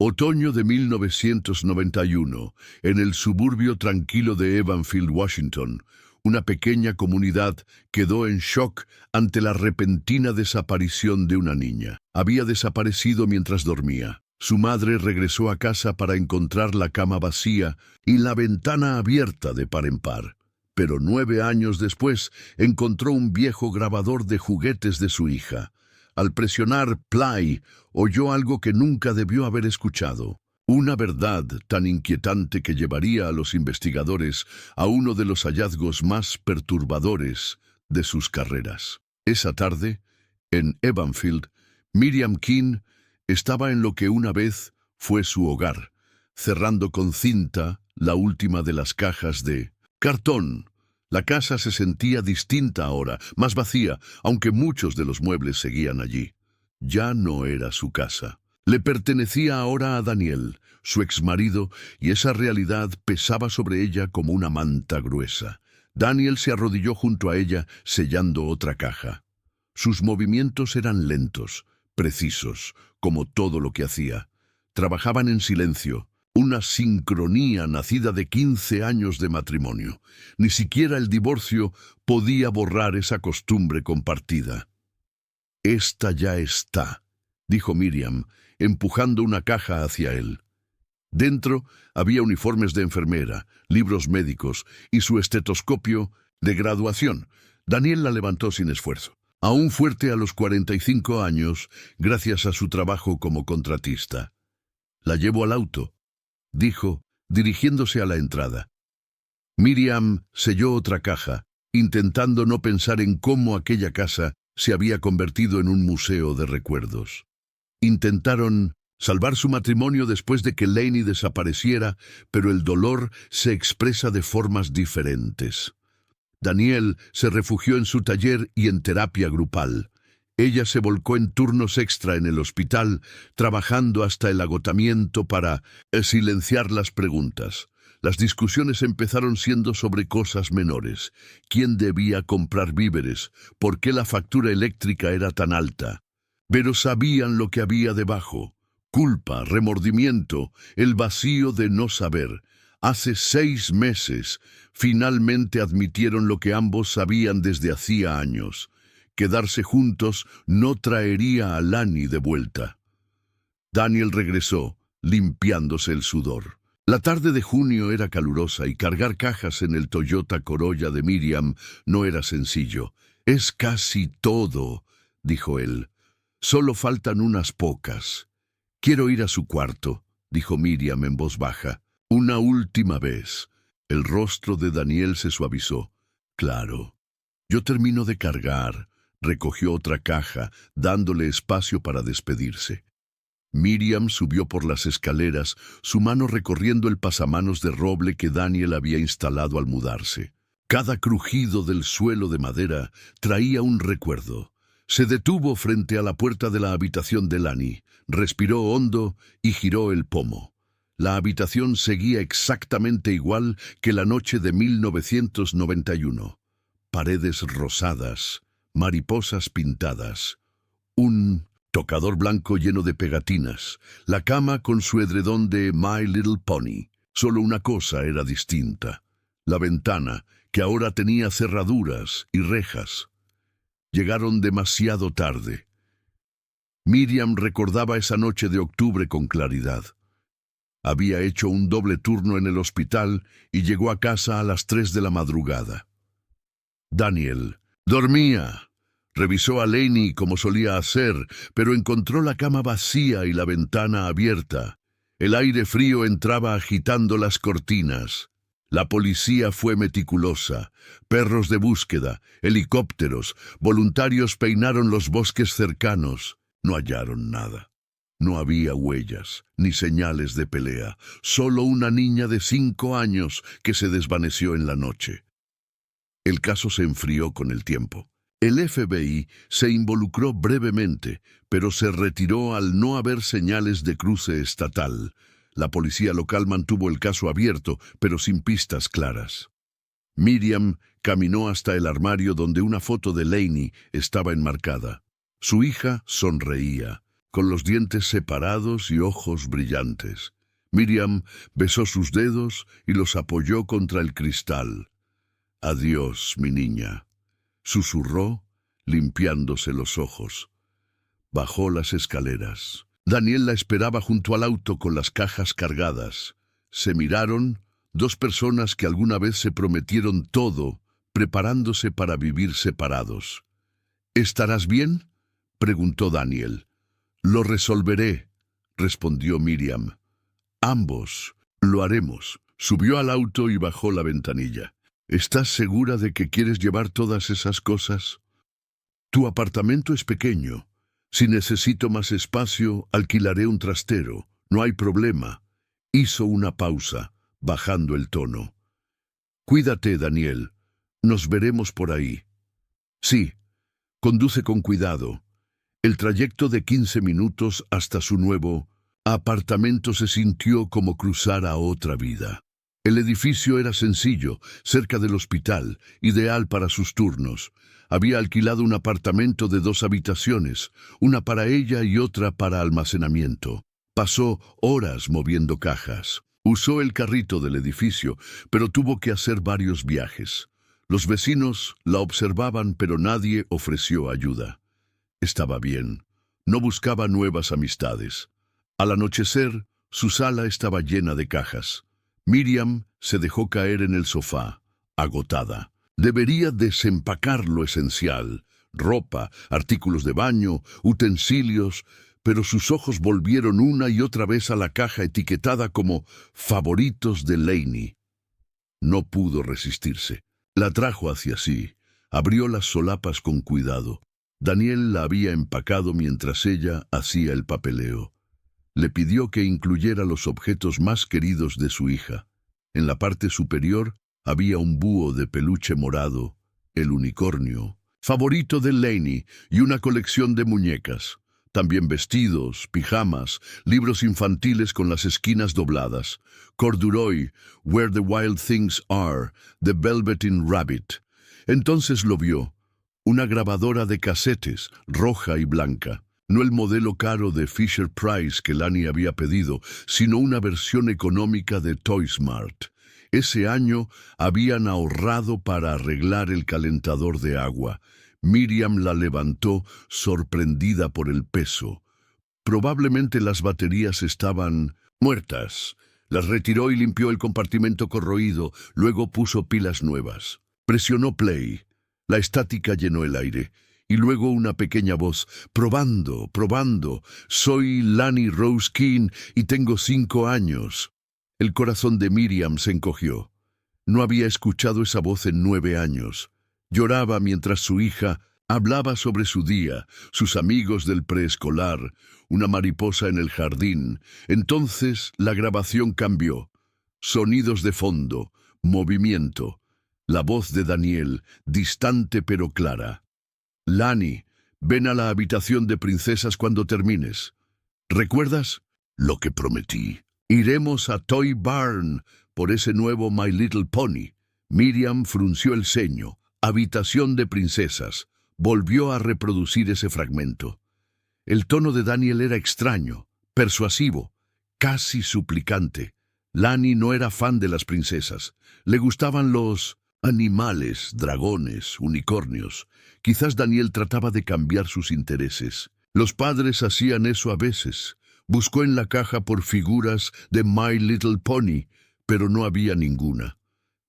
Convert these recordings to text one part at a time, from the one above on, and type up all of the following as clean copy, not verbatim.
Otoño de 1991, en el suburbio tranquilo de Evansville, Washington, una pequeña comunidad quedó en shock ante la repentina desaparición de una niña. Había desaparecido mientras dormía. Su madre regresó a casa para encontrar la cama vacía y la ventana abierta de par en par. Pero 9 años después encontró un viejo grabador de juguetes de su hija. Al presionar play, oyó algo que nunca debió haber escuchado. Una verdad tan inquietante que llevaría a los investigadores a uno de los hallazgos más perturbadores de sus carreras. Esa tarde, en Evansville, Miriam King estaba en lo que una vez fue su hogar, cerrando con cinta la última de las cajas de cartón. La casa se sentía distinta ahora, más vacía, aunque muchos de los muebles seguían allí. Ya no era su casa. Le pertenecía ahora a Daniel, su exmarido, y esa realidad pesaba sobre ella como una manta gruesa. Daniel se arrodilló junto a ella, sellando otra caja. Sus movimientos eran lentos, precisos, como todo lo que hacía. Trabajaban en silencio. Una sincronía nacida de 15 años de matrimonio. Ni siquiera el divorcio podía borrar esa costumbre compartida. «Esta ya está», dijo Miriam, empujando una caja hacia él. Dentro había uniformes de enfermera, libros médicos y su estetoscopio de graduación. Daniel la levantó sin esfuerzo. Aún fuerte a los 45 años, gracias a su trabajo como contratista. «La llevo al auto», dijo, dirigiéndose a la entrada. Miriam selló otra caja, intentando no pensar en cómo aquella casa se había convertido en un museo de recuerdos. Intentaron salvar su matrimonio después de que Lainey desapareciera, pero el dolor se expresa de formas diferentes. Daniel se refugió en su taller y en terapia grupal. Ella se volcó en turnos extra en el hospital, trabajando hasta el agotamiento para silenciar las preguntas. Las discusiones empezaron siendo sobre cosas menores. ¿Quién debía comprar víveres? ¿Por qué la factura eléctrica era tan alta? Pero sabían lo que había debajo. Culpa, remordimiento, el vacío de no saber. Hace 6 meses, finalmente admitieron lo que ambos sabían desde hacía años. Quedarse juntos no traería a Lani de vuelta. Daniel regresó, limpiándose el sudor. La tarde de junio era calurosa y cargar cajas en el Toyota Corolla de Miriam no era sencillo. «Es casi todo», dijo él. «Solo faltan unas pocas». «Quiero ir a su cuarto», dijo Miriam en voz baja. «Una última vez». El rostro de Daniel se suavizó. «Claro. Yo termino de cargar». Recogió otra caja, dándole espacio para despedirse. Miriam subió por las escaleras, su mano recorriendo el pasamanos de roble que Daniel había instalado al mudarse. Cada crujido del suelo de madera traía un recuerdo. Se detuvo frente a la puerta de la habitación de Lani, respiró hondo y giró el pomo. La habitación seguía exactamente igual que la noche de 1991. Paredes rosadas, mariposas pintadas, un tocador blanco lleno de pegatinas, la cama con su edredón de My Little Pony. Solo una cosa era distinta: la ventana, que ahora tenía cerraduras y rejas. Llegaron demasiado tarde. Miriam recordaba esa noche de octubre con claridad. Había hecho un doble turno en el hospital y llegó a casa a las 3 de la madrugada. Daniel dormía. Revisó a Lainey como solía hacer, pero encontró la cama vacía y la ventana abierta. El aire frío entraba agitando las cortinas. La policía fue meticulosa. Perros de búsqueda, helicópteros, voluntarios peinaron los bosques cercanos. No hallaron nada. No había huellas, ni señales de pelea. Solo una niña de 5 años que se desvaneció en la noche. El caso se enfrió con el tiempo. El FBI se involucró brevemente, pero se retiró al no haber señales de cruce estatal. La policía local mantuvo el caso abierto, pero sin pistas claras. Miriam caminó hasta el armario donde una foto de Lainey estaba enmarcada. Su hija sonreía. con los dientes separados y ojos brillantes. Miriam besó sus dedos y los apoyó contra el cristal. «Adiós, mi niña», susurró, limpiándose los ojos. Bajó las escaleras. Daniel la esperaba junto al auto con las cajas cargadas. Se miraron, dos personas que alguna vez se prometieron todo, preparándose para vivir separados. «¿Estarás bien?», preguntó Daniel. «Lo resolveré», respondió Miriam. «Ambos lo haremos». Subió al auto y bajó la ventanilla. «¿Estás segura de que quieres llevar todas esas cosas? Tu apartamento es pequeño. Si necesito más espacio, alquilaré un trastero. No hay problema». Hizo una pausa, bajando el tono. «Cuídate, Daniel. Nos veremos por ahí». «Sí. Conduce con cuidado». El trayecto de 15 minutos hasta su nuevo apartamento se sintió como cruzar a otra vida. El edificio era sencillo, cerca del hospital, ideal para sus turnos. Había alquilado un apartamento de 2 habitaciones, una para ella y otra para almacenamiento. Pasó horas moviendo cajas. Usó el carrito del edificio, pero tuvo que hacer varios viajes. Los vecinos la observaban, pero nadie ofreció ayuda. Estaba bien. No buscaba nuevas amistades. Al anochecer, su sala estaba llena de cajas. Miriam se dejó caer en el sofá, agotada. Debería desempacar lo esencial: ropa, artículos de baño, utensilios, pero sus ojos volvieron una y otra vez a la caja etiquetada como «favoritos de Lainey». No pudo resistirse. La trajo hacia sí. Abrió las solapas con cuidado. Daniel la había empacado mientras ella hacía el papeleo. Le pidió que incluyera los objetos más queridos de su hija. En la parte superior había un búho de peluche morado, el unicornio, favorito de Lainey, y una colección de muñecas. También vestidos, pijamas, libros infantiles con las esquinas dobladas, corduroy, Where the Wild Things Are, The Velveteen Rabbit. Entonces lo vio. Una grabadora de casetes, roja y blanca. No el modelo caro de Fisher Price que Lani había pedido, sino una versión económica de ToySmart. Ese año habían ahorrado para arreglar el calentador de agua. Miriam la levantó, sorprendida por el peso. Probablemente las baterías estaban muertas. Las retiró y limpió el compartimento corroído, luego puso pilas nuevas. Presionó play. La estática llenó el aire, y luego una pequeña voz: «Probando, probando. Soy Lani Rose King y tengo 5 años». El corazón de Miriam se encogió. No había escuchado esa voz en 9 años. Lloraba mientras su hija hablaba sobre su día, sus amigos del preescolar, una mariposa en el jardín. Entonces la grabación cambió. Sonidos de fondo, movimiento. La voz de Daniel, distante pero clara. «Lani, ven a la habitación de princesas cuando termines. ¿Recuerdas? Lo que prometí. Iremos a Toy Barn por ese nuevo My Little Pony». Miriam frunció el ceño. Habitación de princesas. Volvió a reproducir ese fragmento. El tono de Daniel era extraño, persuasivo, casi suplicante. Lani no era fan de las princesas. Le gustaban los animales, dragones, unicornios. Quizás Daniel trataba de cambiar sus intereses. Los padres hacían eso a veces. Buscó en la caja por figuras de My Little Pony, pero no había ninguna.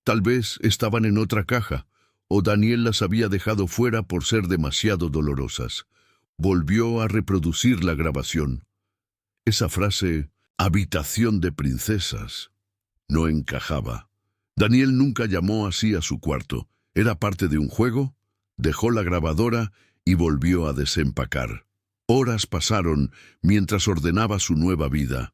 Tal vez estaban en otra caja, o Daniel las había dejado fuera por ser demasiado dolorosas. Volvió a reproducir la grabación. Esa frase, «habitación de princesas», no encajaba. Daniel nunca llamó así a su cuarto. ¿Era parte de un juego? Dejó la grabadora y volvió a desempacar. Horas pasaron mientras ordenaba su nueva vida.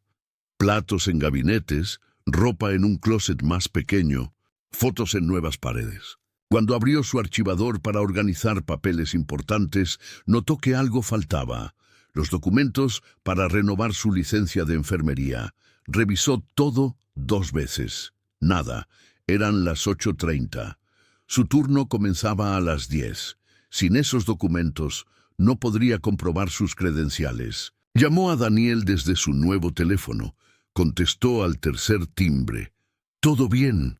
Platos en gabinetes, ropa en un closet más pequeño, fotos en nuevas paredes. Cuando abrió su archivador para organizar papeles importantes, notó que algo faltaba: los documentos para renovar su licencia de enfermería. Revisó todo 2 veces. Nada. Eran las 8:30. Su turno comenzaba a las 10. Sin esos documentos, no podría comprobar sus credenciales. Llamó a Daniel desde su nuevo teléfono. Contestó al tercer timbre. «¿Todo bien?»,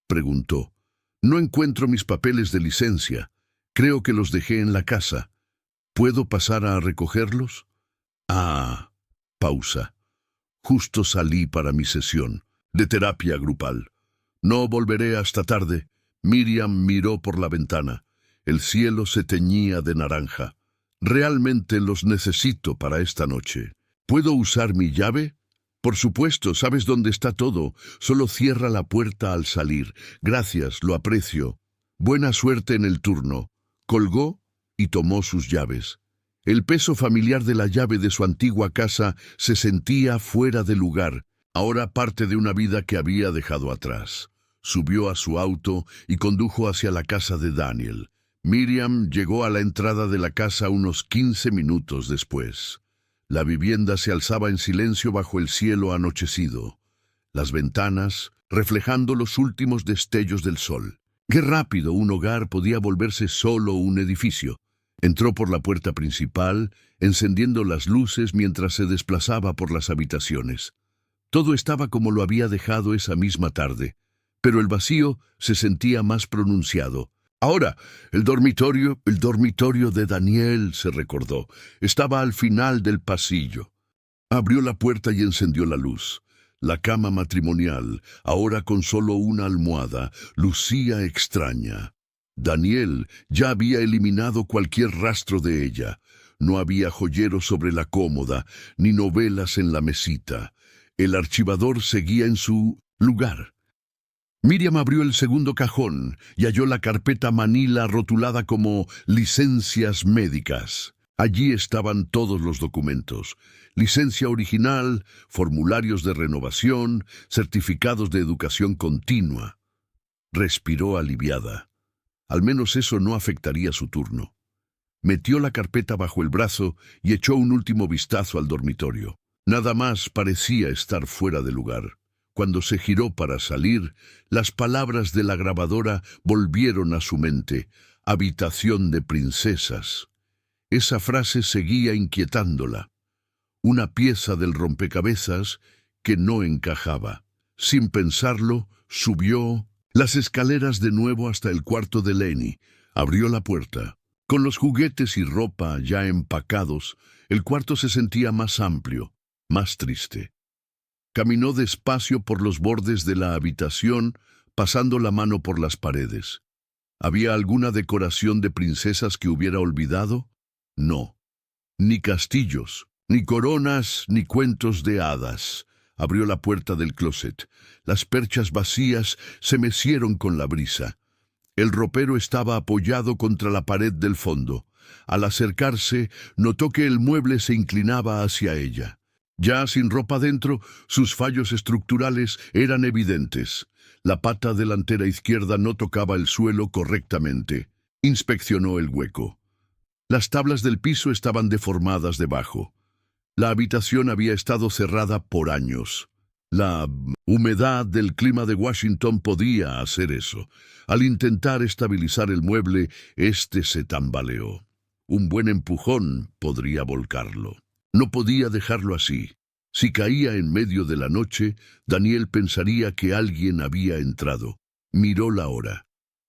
preguntó. «No encuentro mis papeles de licencia. Creo que los dejé en la casa. ¿Puedo pasar a recogerlos?» «Ah», pausa. «Justo salí para mi sesión de terapia grupal. No volveré hasta tarde». Miriam miró por la ventana. El cielo se teñía de naranja. «Realmente los necesito para esta noche. ¿Puedo usar mi llave?» «Por supuesto, sabes dónde está todo. Solo cierra la puerta al salir. Gracias, lo aprecio. Buena suerte en el turno». Colgó y tomó sus llaves. El peso familiar de la llave de su antigua casa se sentía fuera de lugar, ahora parte de una vida que había dejado atrás. Subió a su auto y condujo hacia la casa de Daniel. Miriam llegó a la entrada de la casa unos 15 minutos después. La vivienda se alzaba en silencio bajo el cielo anochecido, las ventanas reflejando los últimos destellos del sol. Qué rápido un hogar podía volverse solo un edificio. Entró por la puerta principal, encendiendo las luces mientras se desplazaba por las habitaciones. Todo estaba como lo había dejado esa misma tarde, pero el vacío se sentía más pronunciado. Ahora, el dormitorio de Daniel, se recordó, estaba al final del pasillo. Abrió la puerta y encendió la luz. La cama matrimonial, ahora con solo una almohada, lucía extraña. Daniel ya había eliminado cualquier rastro de ella. No había joyeros sobre la cómoda, ni novelas en la mesita. El archivador seguía en su lugar. Miriam abrió el segundo cajón y halló la carpeta manila rotulada como licencias médicas. Allí estaban todos los documentos: licencia original, formularios de renovación, certificados de educación continua. Respiró aliviada. Al menos eso no afectaría su turno. Metió la carpeta bajo el brazo y echó un último vistazo al dormitorio. Nada más parecía estar fuera de lugar. Cuando se giró para salir, las palabras de la grabadora volvieron a su mente: habitación de princesas. Esa frase seguía inquietándola. Una pieza del rompecabezas que no encajaba. Sin pensarlo, subió las escaleras de nuevo hasta el cuarto de Lenny. Abrió la puerta. Con los juguetes y ropa ya empacados, el cuarto se sentía más amplio, más triste. Caminó despacio por los bordes de la habitación, pasando la mano por las paredes. ¿Había alguna decoración de princesas que hubiera olvidado? No. Ni castillos, ni coronas, ni cuentos de hadas. Abrió la puerta del closet. Las perchas vacías se mecieron con la brisa. El ropero estaba apoyado contra la pared del fondo. Al acercarse, notó que el mueble se inclinaba hacia ella. Ya sin ropa dentro, sus fallos estructurales eran evidentes. La pata delantera izquierda no tocaba el suelo correctamente. Inspeccionó el hueco. Las tablas del piso estaban deformadas debajo. La habitación había estado cerrada por años. La humedad del clima de Washington podía hacer eso. Al intentar estabilizar el mueble, este se tambaleó. Un buen empujón podría volcarlo. No podía dejarlo así. Si caía en medio de la noche, Daniel pensaría que alguien había entrado. Miró la hora.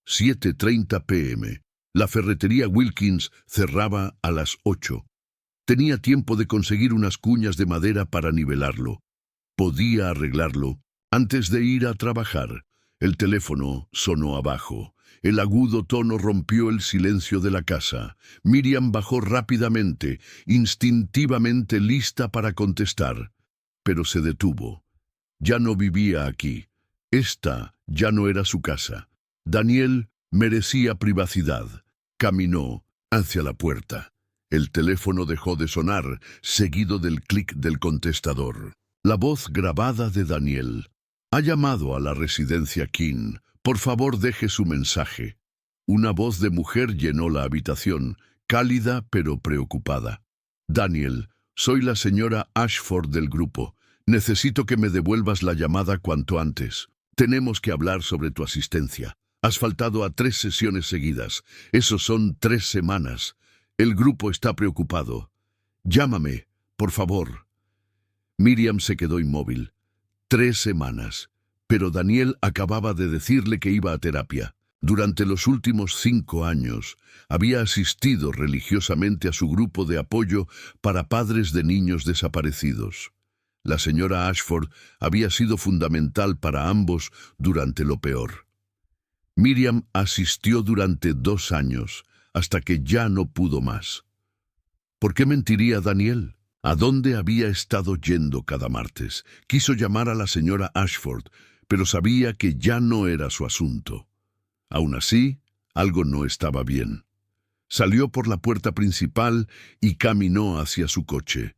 7:30 p.m. La ferretería Wilkins cerraba a las 8. Tenía tiempo de conseguir unas cuñas de madera para nivelarlo. Podía arreglarlo antes de ir a trabajar. El teléfono sonó abajo. El agudo tono rompió el silencio de la casa. Miriam bajó rápidamente, instintivamente lista para contestar. Pero se detuvo. Ya no vivía aquí. Esta ya no era su casa. Daniel merecía privacidad. Caminó hacia la puerta. El teléfono dejó de sonar, seguido del clic del contestador. La voz grabada de Daniel. «Ha llamado a la residencia King. Por favor, deje su mensaje». Una voz de mujer llenó la habitación, cálida pero preocupada. «Daniel, soy la señora Ashford del grupo. Necesito que me devuelvas la llamada cuanto antes. Tenemos que hablar sobre tu asistencia. Has faltado a 3 sesiones seguidas. Eso son 3 semanas. El grupo está preocupado. Llámame por favor. Miriam se quedó inmóvil. 3 semanas. Pero Daniel acababa de decirle que iba a terapia. Durante los últimos 5 años, había asistido religiosamente a su grupo de apoyo para padres de niños desaparecidos. La señora Ashford había sido fundamental para ambos durante lo peor. Miriam asistió durante 2 años, hasta que ya no pudo más. ¿Por qué mentiría Daniel? ¿A dónde había estado yendo cada martes? Quiso llamar a la señora Ashford, pero sabía que ya no era su asunto. Aún así, algo no estaba bien. Salió por la puerta principal y caminó hacia su coche.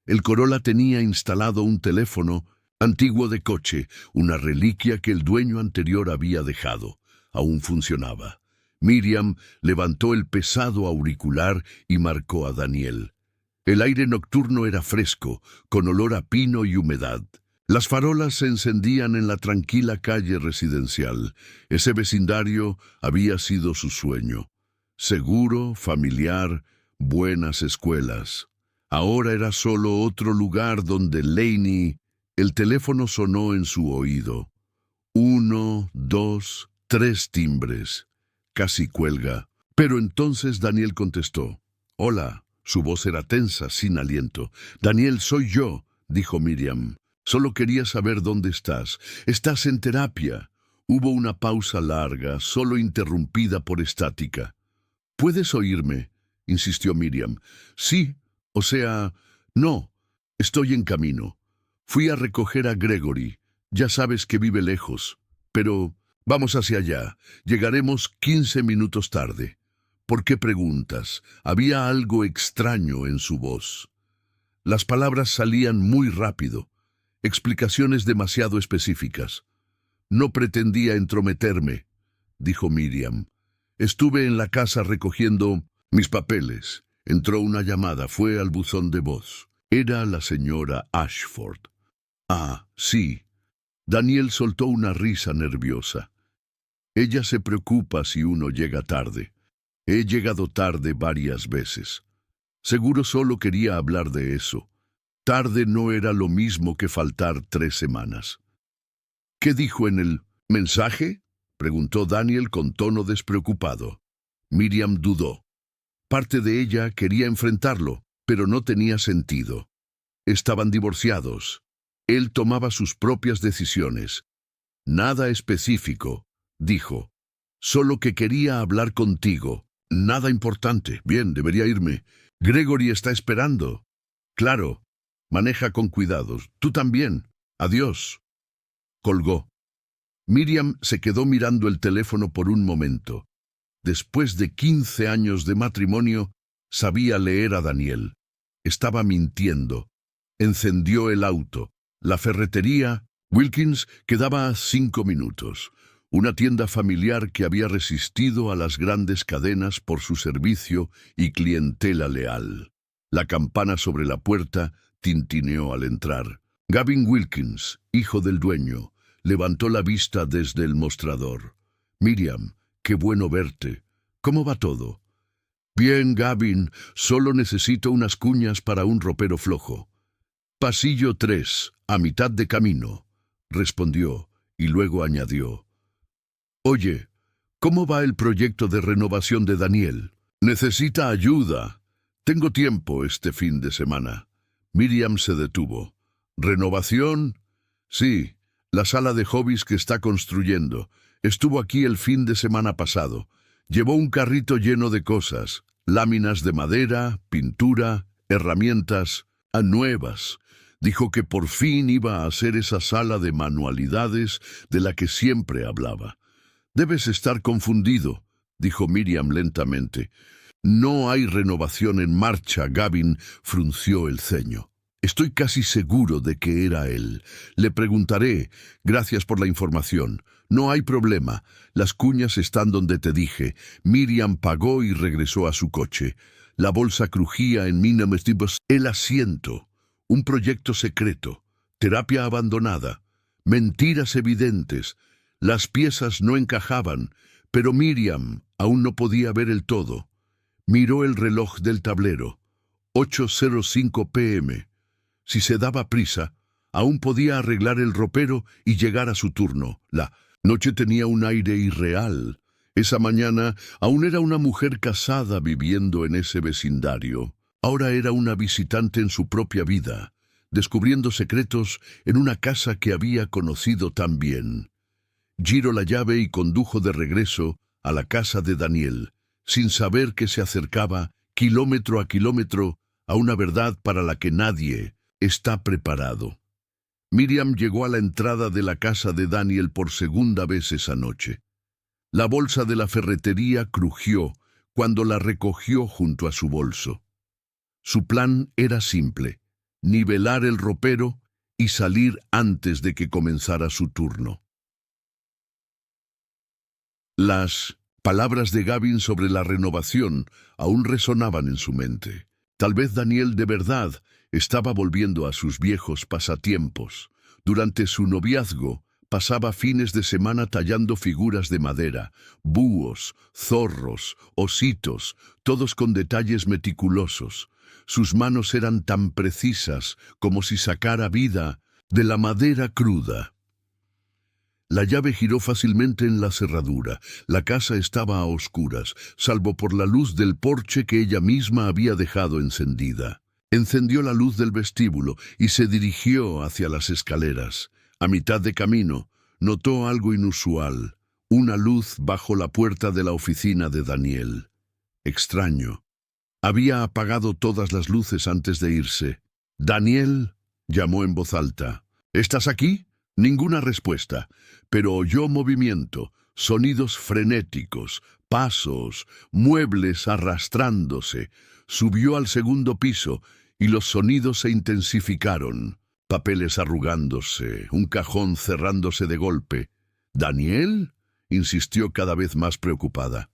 El Corolla tenía instalado un teléfono antiguo de coche, una reliquia que el dueño anterior había dejado. Aún funcionaba. Miriam levantó el pesado auricular y marcó a Daniel. El aire nocturno era fresco, con olor a pino y humedad. Las farolas se encendían en la tranquila calle residencial. Ese vecindario había sido su sueño. Seguro, familiar, buenas escuelas. Ahora era solo otro lugar donde Laney... El teléfono sonó en su oído. 1, 2, 3 timbres. Casi cuelga. Pero entonces Daniel contestó. Hola. Su voz era tensa, sin aliento. Daniel, soy yo, dijo Miriam. Solo quería saber dónde estás. Estás en terapia. Hubo una pausa larga, solo interrumpida por estática. ¿Puedes oírme?, insistió Miriam. Sí, o sea, no. Estoy en camino. Fui a recoger a Gregory. Ya sabes que vive lejos. Pero vamos hacia allá. Llegaremos 15 minutos tarde. ¿Por qué preguntas? Había algo extraño en su voz. Las palabras salían muy rápido. Explicaciones demasiado específicas. No pretendía entrometerme, dijo Miriam. Estuve en la casa recogiendo mis papeles. Entró una llamada, fue al buzón de voz. Era la señora Ashford. Ah, sí. Daniel soltó una risa nerviosa. Ella se preocupa si uno llega tarde. He llegado tarde varias veces. Seguro solo quería hablar de eso. Tarde no era lo mismo que faltar 3 semanas. ¿Qué dijo en el mensaje?, preguntó Daniel con tono despreocupado. Miriam dudó. Parte de ella quería enfrentarlo, pero no tenía sentido. Estaban divorciados. Él tomaba sus propias decisiones. Nada específico, dijo. Solo que quería hablar contigo. Nada importante. Bien, debería irme. Gregory está esperando. Claro. Maneja con cuidados. Tú también. Adiós. Colgó. Miriam se quedó mirando el teléfono por un momento. Después de 15 años de matrimonio, sabía leer a Daniel. Estaba mintiendo. Encendió el auto. La ferretería Wilkins quedaba a 5 minutos. Una tienda familiar que había resistido a las grandes cadenas por su servicio y clientela leal. La campana sobre la puerta tintineó al entrar. Gavin Wilkins, hijo del dueño, levantó la vista desde el mostrador. Miriam, qué bueno verte. ¿Cómo va todo? Bien, Gavin, solo necesito unas cuñas para un ropero flojo. Pasillo 3, a mitad de camino, respondió, y luego añadió. Oye, ¿cómo va el proyecto de renovación de Daniel? Necesita ayuda. Tengo tiempo este fin de semana. Miriam se detuvo. ¿Renovación? Sí, la sala de hobbies que está construyendo. Estuvo aquí el fin de semana pasado. Llevó un carrito lleno de cosas, láminas de madera, pintura, herramientas, nuevas. Dijo que por fin iba a hacer esa sala de manualidades de la que siempre hablaba. Debes estar confundido, dijo Miriam lentamente. No hay renovación en marcha, Gavin frunció el ceño. Estoy casi seguro de que era él. Le preguntaré. Gracias por la información. No hay problema. Las cuñas están donde te dije. Miriam pagó y regresó a su coche. La bolsa crujía en el asiento. Un proyecto secreto. Terapia abandonada. Mentiras evidentes. Las piezas no encajaban, pero Miriam aún no podía ver el todo. Miró el reloj del tablero. 8:05 p.m. Si se daba prisa, aún podía arreglar el ropero y llegar a su turno. La noche tenía un aire irreal. Esa mañana aún era una mujer casada viviendo en ese vecindario. Ahora era una visitante en su propia vida, descubriendo secretos en una casa que había conocido tan bien. Giró la llave y condujo de regreso a la casa de Daniel, sin saber que se acercaba, kilómetro a kilómetro, a una verdad para la que nadie está preparado. Miriam llegó a la entrada de la casa de Daniel por segunda vez esa noche. La bolsa de la ferretería crujió cuando la recogió junto a su bolso. Su plan era simple: nivelar el ropero y salir antes de que comenzara su turno. Las palabras de Gavin sobre la renovación aún resonaban en su mente. Tal vez Daniel de verdad estaba volviendo a sus viejos pasatiempos. Durante su noviazgo, pasaba fines de semana tallando figuras de madera, búhos, zorros, ositos, todos con detalles meticulosos. Sus manos eran tan precisas como si sacara vida de la madera cruda. La llave giró fácilmente en la cerradura. La casa estaba a oscuras, salvo por la luz del porche que ella misma había dejado encendida. Encendió la luz del vestíbulo y se dirigió hacia las escaleras. A mitad de camino, notó algo inusual: una luz bajo la puerta de la oficina de Daniel. Extraño. Había apagado todas las luces antes de irse. «Daniel», llamó en voz alta. «¿Estás aquí?» Ninguna respuesta, pero oyó movimiento, sonidos frenéticos, pasos, muebles arrastrándose. Subió al segundo piso y los sonidos se intensificaron. Papeles arrugándose, un cajón cerrándose de golpe. «¿Daniel?», insistió cada vez más preocupada.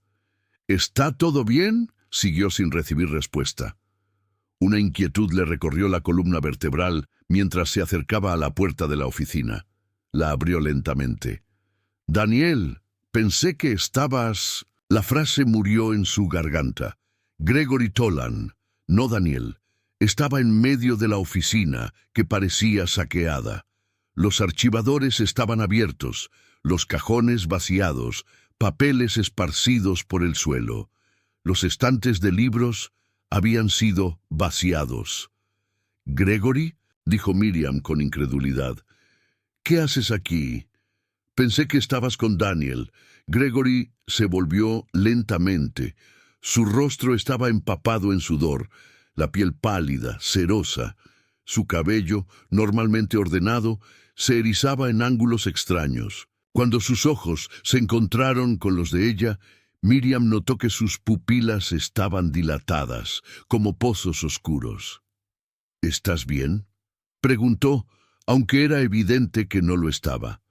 «¿Está todo bien?», siguió sin recibir respuesta. Una inquietud le recorrió la columna vertebral mientras se acercaba a la puerta de la oficina. La abrió lentamente. «Daniel, pensé que estabas...». La frase murió en su garganta. Gregory Tolan, no Daniel, estaba en medio de la oficina, que parecía saqueada. Los archivadores estaban abiertos, los cajones vaciados, papeles esparcidos por el suelo. Los estantes de libros habían sido vaciados. «¿Gregory?», dijo Miriam con incredulidad. «¿Qué haces aquí? Pensé que estabas con Daniel». Gregory se volvió lentamente. Su rostro estaba empapado en sudor, la piel pálida, cerosa. Su cabello, normalmente ordenado, se erizaba en ángulos extraños. Cuando sus ojos se encontraron con los de ella, Miriam notó que sus pupilas estaban dilatadas, como pozos oscuros. «¿Estás bien?», preguntó, aunque era evidente que no lo estaba.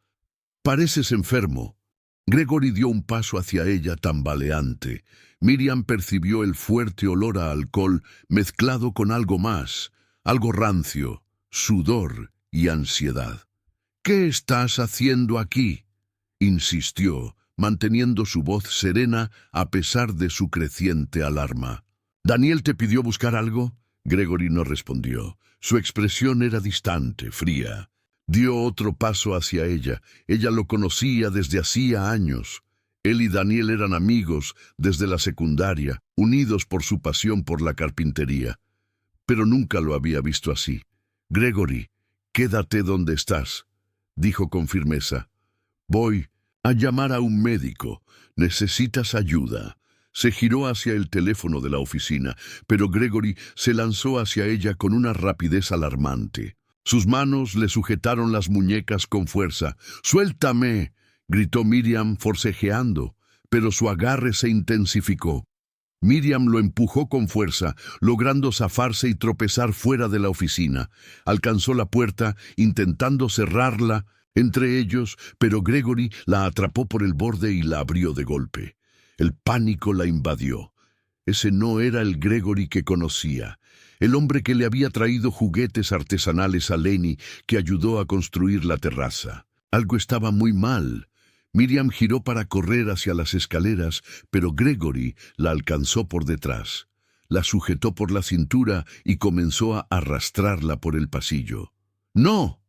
«Pareces enfermo». Gregory dio un paso hacia ella tambaleante. Miriam percibió el fuerte olor a alcohol mezclado con algo más, algo rancio, sudor y ansiedad. «¿Qué estás haciendo aquí?», insistió, manteniendo su voz serena a pesar de su creciente alarma. «¿Daniel te pidió buscar algo?». Gregory no respondió. Su expresión era distante, fría. Dio otro paso hacia ella. Ella lo conocía desde hacía años. Él y Daniel eran amigos desde la secundaria, unidos por su pasión por la carpintería. Pero nunca lo había visto así. «Gregory, quédate donde estás», dijo con firmeza. «Voy a llamar a un médico. Necesitas ayuda». Se giró hacia el teléfono de la oficina, pero Gregory se lanzó hacia ella con una rapidez alarmante. Sus manos le sujetaron las muñecas con fuerza. «¡Suéltame!», gritó Miriam forcejeando, pero su agarre se intensificó. Miriam lo empujó con fuerza, logrando zafarse y tropezar fuera de la oficina. Alcanzó la puerta, intentando cerrarla entre ellos, pero Gregory la atrapó por el borde y la abrió de golpe. El pánico la invadió. Ese no era el Gregory que conocía, el hombre que le había traído juguetes artesanales a Lenny, que ayudó a construir la terraza. Algo estaba muy mal. Miriam giró para correr hacia las escaleras, pero Gregory la alcanzó por detrás. la sujetó por la cintura y comenzó a arrastrarla por el pasillo. ¡No!,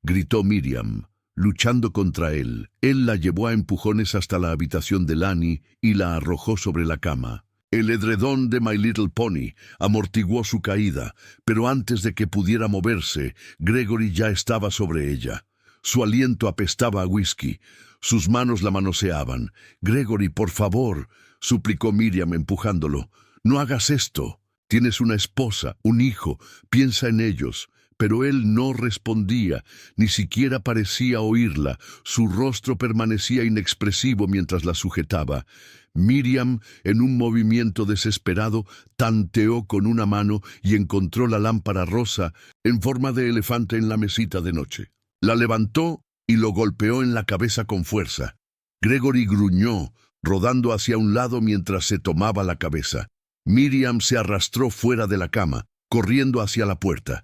gritó Miriam, luchando contra él. Él la llevó a empujones hasta la habitación de Lani y la arrojó sobre la cama. El edredón de My Little Pony amortiguó su caída, pero antes de que pudiera moverse, Gregory ya estaba sobre ella. Su aliento apestaba a whisky. Sus manos la manoseaban. «Gregory, por favor», suplicó Miriam empujándolo. «No hagas esto. Tienes una esposa, un hijo. Piensa en ellos». Pero él no respondía, ni siquiera parecía oírla. Su rostro permanecía inexpresivo mientras la sujetaba. Miriam, en un movimiento desesperado, tanteó con una mano y encontró la lámpara rosa en forma de elefante en la mesita de noche. La levantó y lo golpeó en la cabeza con fuerza. Gregory gruñó, rodando hacia un lado mientras se tomaba la cabeza. Miriam se arrastró fuera de la cama, corriendo hacia la puerta.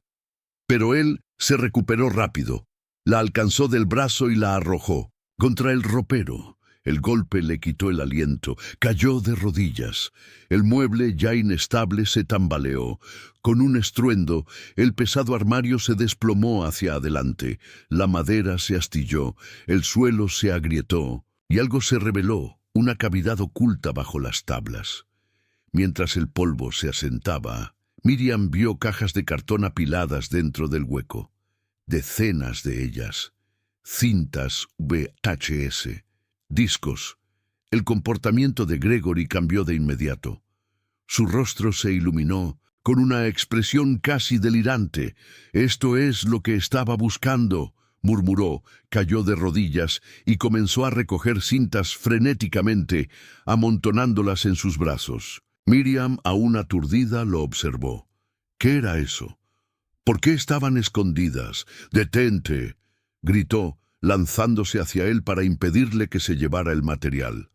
Pero él se recuperó rápido. La alcanzó del brazo y la arrojó contra el ropero. El golpe le quitó el aliento. Cayó de rodillas. El mueble, ya inestable, se tambaleó. Con un estruendo, el pesado armario se desplomó hacia adelante. La madera se astilló. El suelo se agrietó. Y algo se reveló, una cavidad oculta bajo las tablas. Mientras el polvo se asentaba, Miriam vio cajas de cartón apiladas dentro del hueco. Decenas de ellas. Cintas VHS. Discos. El comportamiento de Gregory cambió de inmediato. Su rostro se iluminó con una expresión casi delirante. «Esto es lo que estaba buscando», murmuró, cayó de rodillas y comenzó a recoger cintas frenéticamente, amontonándolas en sus brazos. Miriam, aún aturdida, lo observó. ¿Qué era eso? ¿Por qué estaban escondidas? «¡Detente!», gritó, lanzándose hacia él para impedirle que se llevara el material.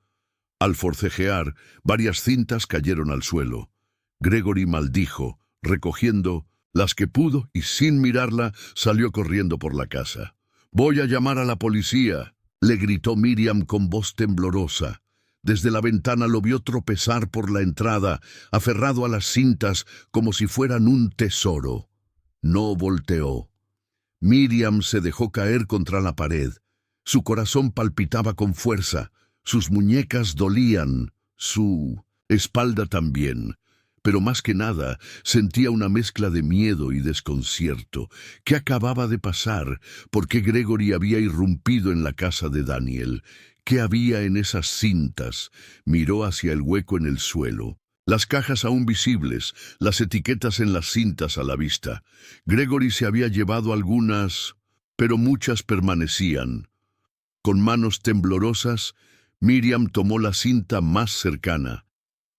Al forcejear, varias cintas cayeron al suelo. Gregory maldijo, recogiendo las que pudo y sin mirarla salió corriendo por la casa. «Voy a llamar a la policía», le gritó Miriam con voz temblorosa. Desde la ventana lo vio tropezar por la entrada, aferrado a las cintas como si fueran un tesoro. No volteó. Miriam se dejó caer contra la pared. Su corazón palpitaba con fuerza. Sus muñecas dolían. Su espalda también. Pero más que nada, sentía una mezcla de miedo y desconcierto. ¿Qué acababa de pasar? ¿Por qué Gregory había irrumpido en la casa de Daniel? ¿Qué había en esas cintas? Miró hacia el hueco en el suelo. Las cajas aún visibles, las etiquetas en las cintas a la vista. Gregory se había llevado algunas, pero muchas permanecían. Con manos temblorosas, Miriam tomó la cinta más cercana.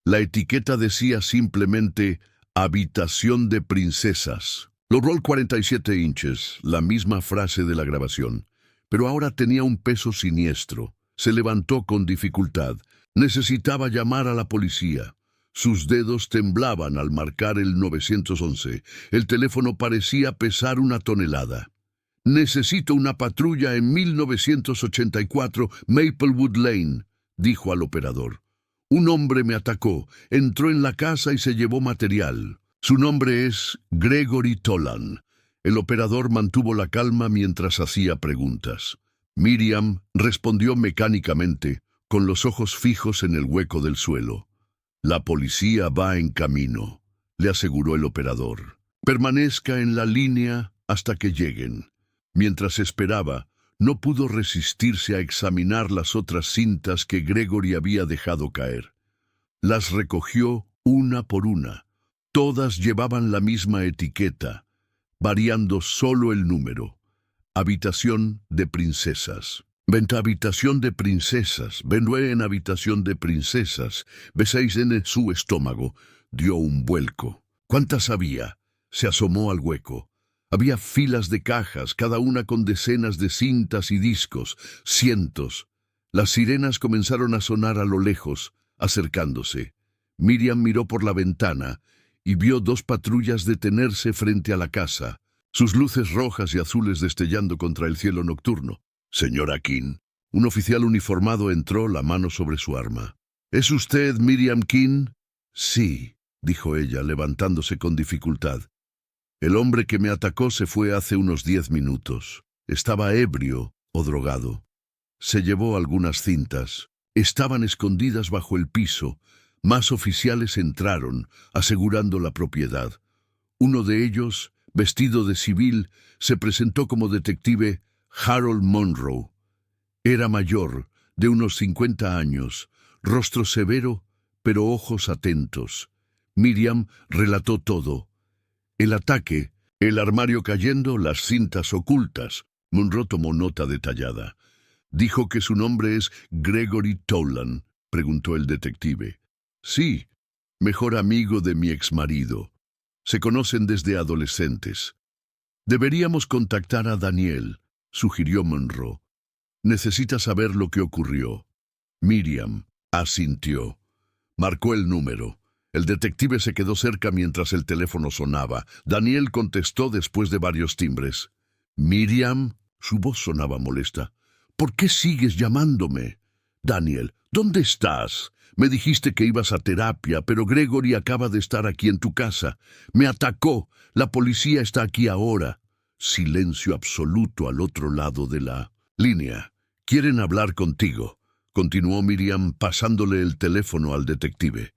La etiqueta decía simplemente «Habitación de princesas». Lo roll 47 inches, la misma frase de la grabación. Pero ahora tenía un peso siniestro. Se levantó con dificultad. Necesitaba llamar a la policía. Sus dedos temblaban al marcar el 911. El teléfono parecía pesar una tonelada. «Necesito una patrulla en 1984 Maplewood Lane», dijo al operador. «Un hombre me atacó, entró en la casa y se llevó material. Su nombre es Gregory Tolan». El operador mantuvo la calma mientras hacía preguntas. Miriam respondió mecánicamente, con los ojos fijos en el hueco del suelo. «La policía va en camino», le aseguró el operador. «Permanezca en la línea hasta que lleguen». Mientras esperaba, no pudo resistirse a examinar las otras cintas que Gregory había dejado caer. Las recogió una por una. Todas llevaban la misma etiqueta, variando solo el número. «Habitación de princesas». «Venta habitación de princesas. Venue en habitación de princesas». Beséis en su estómago. Dio un vuelco. ¿Cuántas había? Se asomó al hueco. Había filas de cajas, cada una con decenas de cintas y discos. Cientos. Las sirenas comenzaron a sonar a lo lejos, acercándose. Miriam miró por la ventana y vio dos patrullas detenerse frente a la casa, sus luces rojas y azules destellando contra el cielo nocturno. «Señora King». Un oficial uniformado entró, la mano sobre su arma. «¿Es usted Miriam King?» «Sí». dijo ella, levantándose con dificultad. El hombre que me atacó se fue hace unos 10 minutos. Estaba ebrio o drogado. Se llevó algunas cintas. Estaban escondidas bajo el piso. Más oficiales entraron, asegurando la propiedad. Uno de ellos, vestido de civil, se presentó como detective Harold Monroe. Era mayor, de unos 50 años, rostro severo, pero ojos atentos. Miriam relató todo. El ataque, el armario cayendo, las cintas ocultas. Monroe tomó nota detallada. Dijo que su nombre es Gregory Tolan, preguntó el detective. Sí, mejor amigo de mi exmarido. Se conocen desde adolescentes. Deberíamos contactar a Daniel, sugirió Monroe. Necesita saber lo que ocurrió. Miriam asintió. Marcó el número. El detective se quedó cerca mientras el teléfono sonaba. Daniel contestó después de varios timbres. «Miriam», su voz sonaba molesta. «¿Por qué sigues llamándome?» «Daniel, ¿dónde estás? Me dijiste que ibas a terapia, pero Gregory acaba de estar aquí en tu casa. Me atacó. La policía está aquí ahora». Silencio absoluto al otro lado de la línea. «Quieren hablar contigo», continuó Miriam pasándole el teléfono al detective.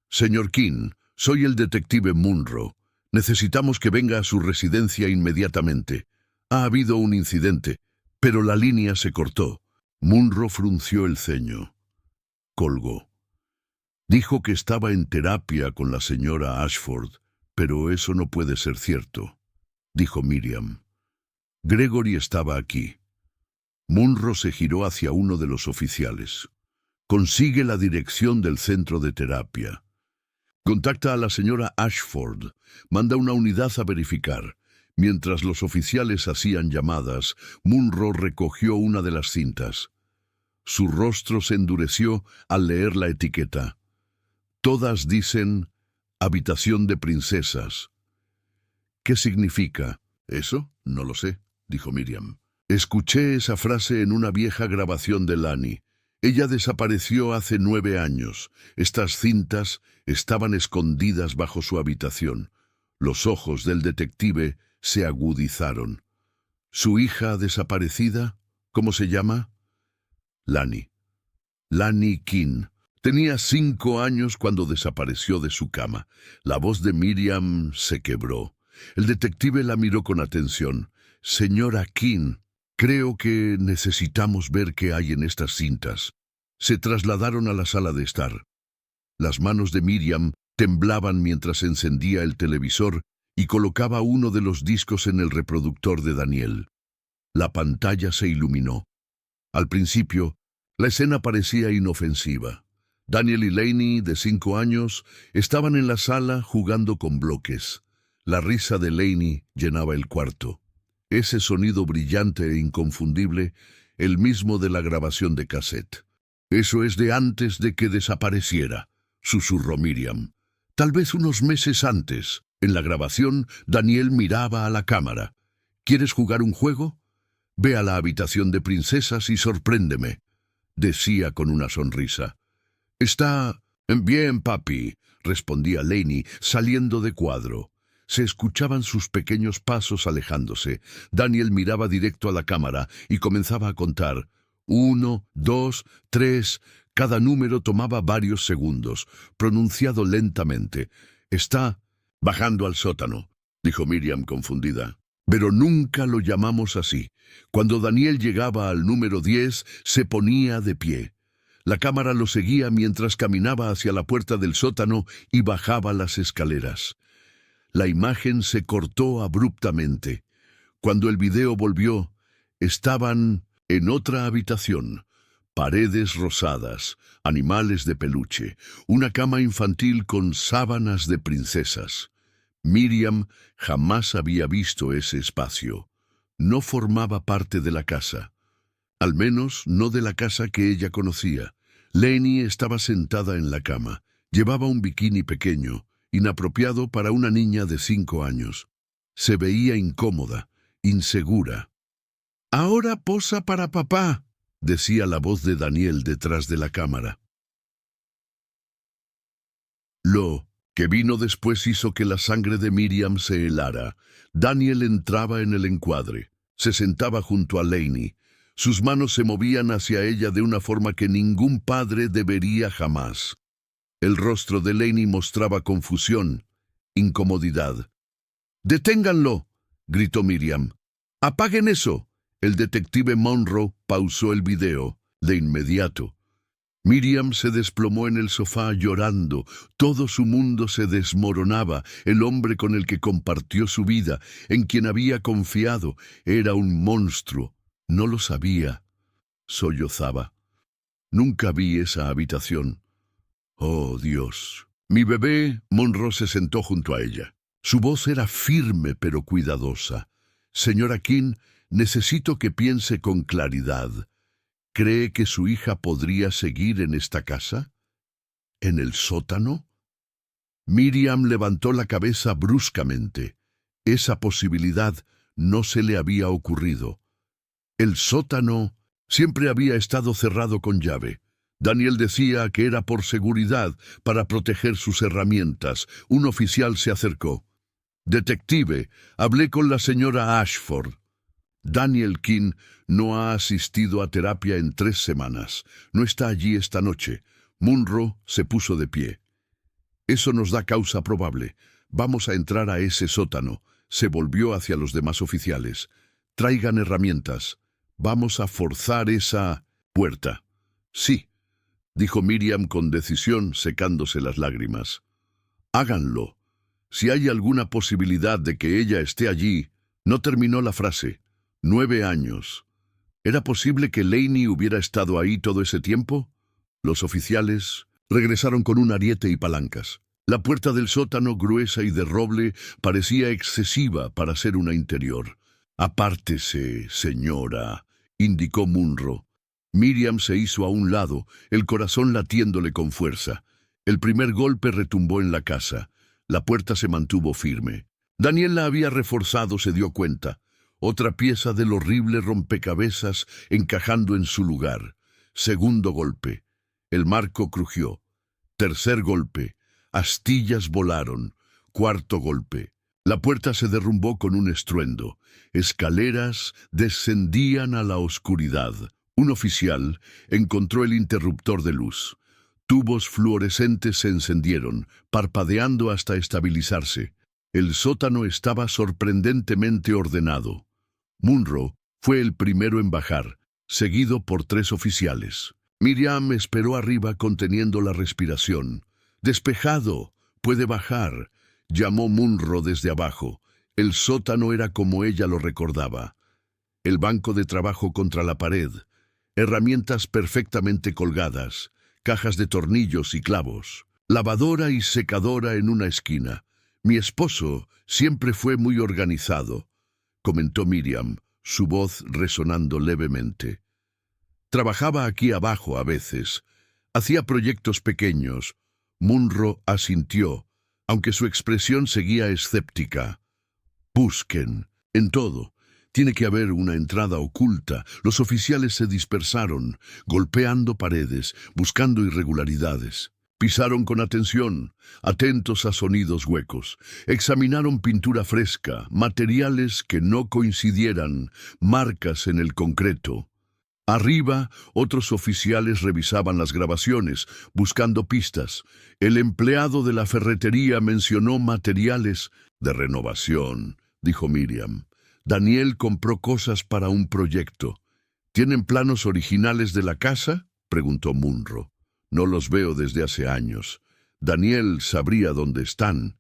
«Señor King, soy el detective Monroe. Necesitamos que venga a su residencia inmediatamente. Ha habido un incidente, pero la línea se cortó». Monroe frunció el ceño. Colgó. Dijo que estaba en terapia con la señora Ashford, pero eso no puede ser cierto, dijo Miriam. Gregory estaba aquí. Monroe se giró hacia uno de los oficiales. Consigue la dirección del centro de terapia. Contacta a la señora Ashford. Manda una unidad a verificar. Mientras los oficiales hacían llamadas, Monroe recogió una de las cintas. Su rostro se endureció al leer la etiqueta. Todas dicen «Habitación de princesas». ¿Qué significa? ¿Eso? No lo sé, dijo Miriam. Escuché esa frase en una vieja grabación de Lani. Ella desapareció hace 9 años. Estas cintas estaban escondidas bajo su habitación. Los ojos del detective se agudizaron. ¿Su hija desaparecida? ¿Cómo se llama? Lani. Lani King. Tenía 5 años cuando desapareció de su cama. La voz de Miriam se quebró. El detective la miró con atención. «Señora King, creo que necesitamos ver qué hay en estas cintas». Se trasladaron a la sala de estar. Las manos de Miriam temblaban mientras encendía el televisor y colocaba uno de los discos en el reproductor de Daniel. La pantalla se iluminó. Al principio, la escena parecía inofensiva. Daniel y Laney, de 5 años, estaban en la sala jugando con bloques. La risa de Laney llenaba el cuarto. Ese sonido brillante e inconfundible, el mismo de la grabación de cassette. «Eso es de antes de que desapareciera», susurró Miriam. «Tal vez unos meses antes. En la grabación, Daniel miraba a la cámara. ¿Quieres jugar un juego? Ve a la habitación de princesas y sorpréndeme», decía con una sonrisa. «Está bien, papi», respondía Laney, saliendo de cuadro. Se escuchaban sus pequeños pasos alejándose. Daniel miraba directo a la cámara y comenzaba a contar. 1, 2, 3. Cada número tomaba varios segundos, pronunciado lentamente. «Está bajando al sótano», dijo Miriam confundida. «Pero nunca lo llamamos así. Cuando Daniel llegaba al número 10, se ponía de pie. La cámara lo seguía mientras caminaba hacia la puerta del sótano y bajaba las escaleras». La imagen se cortó abruptamente. Cuando el video volvió, estaban en otra habitación. Paredes rosadas, animales de peluche, una cama infantil con sábanas de princesas. Miriam jamás había visto ese espacio. No formaba parte de la casa. Al menos no de la casa que ella conocía. Laney estaba sentada en la cama. Llevaba un bikini pequeño, inapropiado para una niña de 5 años. Se veía incómoda, insegura. «Ahora posa para papá», decía la voz de Daniel detrás de la cámara. «Lo que vino después hizo que la sangre de Miriam se helara. Daniel entraba en el encuadre. Se sentaba junto a Laney. Sus manos se movían hacia ella de una forma que ningún padre debería jamás. El rostro de Laney mostraba confusión, incomodidad. «¡Deténganlo!», gritó Miriam. «¡Apaguen eso!». El detective Monroe pausó el video. De inmediato, Miriam se desplomó en el sofá llorando. Todo su mundo se desmoronaba. El hombre con el que compartió su vida, en quien había confiado, era un monstruo. No lo sabía. Sollozaba. «Nunca vi esa habitación. Oh, Dios». «Mi bebé», Monroe se sentó junto a ella. Su voz era firme pero cuidadosa. «Señora King, necesito que piense con claridad. ¿Cree que su hija podría seguir en esta casa? ¿En el sótano?». Miriam levantó la cabeza bruscamente. Esa posibilidad no se le había ocurrido. El sótano siempre había estado cerrado con llave. Daniel decía que era por seguridad, para proteger sus herramientas. Un oficial se acercó. «Detective, hablé con la señora Ashford. Daniel King no ha asistido a terapia en 3 semanas. No está allí esta noche». Monroe se puso de pie. «Eso nos da causa probable. Vamos a entrar a ese sótano». Se volvió hacia los demás oficiales. «Traigan herramientas. Vamos a forzar esa puerta». «Sí», dijo Miriam con decisión, secándose las lágrimas. «Háganlo. Si hay alguna posibilidad de que ella esté allí». No terminó la frase. 9 años. ¿Era posible que Laney hubiera estado ahí todo ese tiempo? Los oficiales regresaron con un ariete y palancas. La puerta del sótano, gruesa y de roble, parecía excesiva para ser una interior. «Apártese, señora», indicó Monroe. Miriam se hizo a un lado, el corazón latiéndole con fuerza. El primer golpe retumbó en la casa. La puerta se mantuvo firme. Daniel la había reforzado, se dio cuenta. Otra pieza del horrible rompecabezas encajando en su lugar. Segundo golpe. El marco crujió. Tercer golpe. Astillas volaron. Cuarto golpe. La puerta se derrumbó con un estruendo. Escaleras descendían a la oscuridad. Un oficial encontró el interruptor de luz. Tubos fluorescentes se encendieron, parpadeando hasta estabilizarse. El sótano estaba sorprendentemente ordenado. Monroe fue el primero en bajar, seguido por 3 oficiales. Miriam esperó arriba conteniendo la respiración. «Despejado, puede bajar», llamó Monroe desde abajo. El sótano era como ella lo recordaba. El banco de trabajo contra la pared, herramientas perfectamente colgadas, cajas de tornillos y clavos, lavadora y secadora en una esquina. «Mi esposo siempre fue muy organizado», comentó Miriam, su voz resonando levemente. «Trabajaba aquí abajo a veces. Hacía proyectos pequeños». Monroe asintió, aunque su expresión seguía escéptica. «Busquen, en todo. Tiene que haber una entrada oculta». Los oficiales se dispersaron, golpeando paredes, buscando irregularidades. Pisaron con atención, atentos a sonidos huecos. Examinaron pintura fresca, materiales que no coincidieran, marcas en el concreto. Arriba, otros oficiales revisaban las grabaciones, buscando pistas. El empleado de la ferretería mencionó materiales de renovación, dijo Miriam. Daniel compró cosas para un proyecto. ¿Tienen planos originales de la casa?, preguntó Monroe. No los veo desde hace años. Daniel sabría dónde están,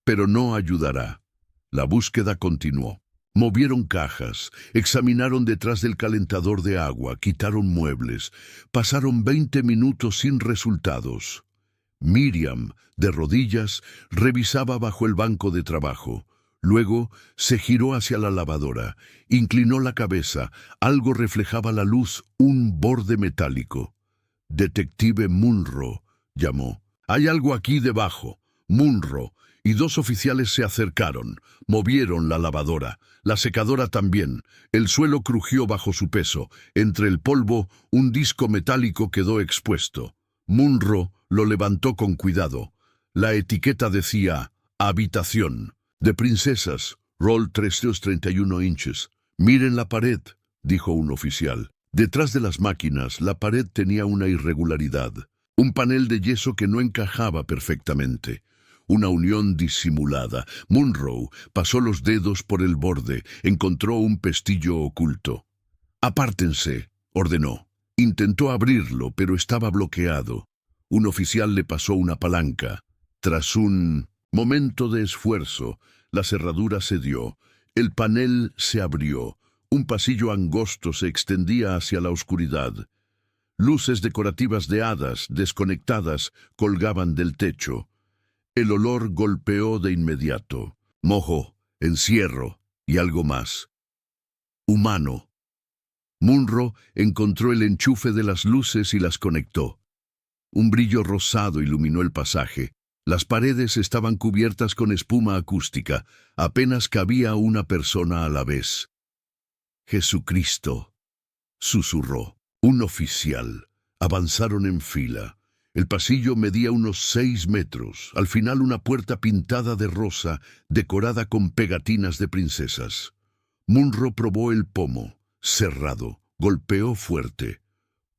pero no ayudará. La búsqueda continuó. Movieron cajas, examinaron detrás del calentador de agua, quitaron muebles. Pasaron 20 minutos sin resultados. Miriam, de rodillas, revisaba bajo el banco de trabajo. Luego se giró hacia la lavadora, inclinó la cabeza. Algo reflejaba la luz, un borde metálico. «Detective Monroe», llamó. «Hay algo aquí debajo». Monroe y 2 oficiales se acercaron, movieron la lavadora, la secadora también. El suelo crujió bajo su peso. Entre el polvo, un disco metálico quedó expuesto. Monroe lo levantó con cuidado. La etiqueta decía habitación de princesas, roll 331 inches. Miren la pared, dijo un oficial. Detrás de las máquinas, la pared tenía una irregularidad. Un panel de yeso que no encajaba perfectamente. Una unión disimulada. Munro pasó los dedos por el borde. Encontró un pestillo oculto. «Apártense», ordenó. Intentó abrirlo, pero estaba bloqueado. Un oficial le pasó una palanca. Tras un momento de esfuerzo, la cerradura cedió. El panel se abrió. Un pasillo angosto se extendía hacia la oscuridad. Luces decorativas de hadas, desconectadas, colgaban del techo. El olor golpeó de inmediato. Moho, encierro y algo más. Humano. Munro encontró el enchufe de las luces y las conectó. Un brillo rosado iluminó el pasaje. Las paredes estaban cubiertas con espuma acústica. Apenas cabía una persona a la vez. «Jesucristo», susurró. Un oficial. Avanzaron en fila. El pasillo medía unos 6 metros. Al final una puerta pintada de rosa, decorada con pegatinas de princesas. Munro probó el pomo. Cerrado. Golpeó fuerte.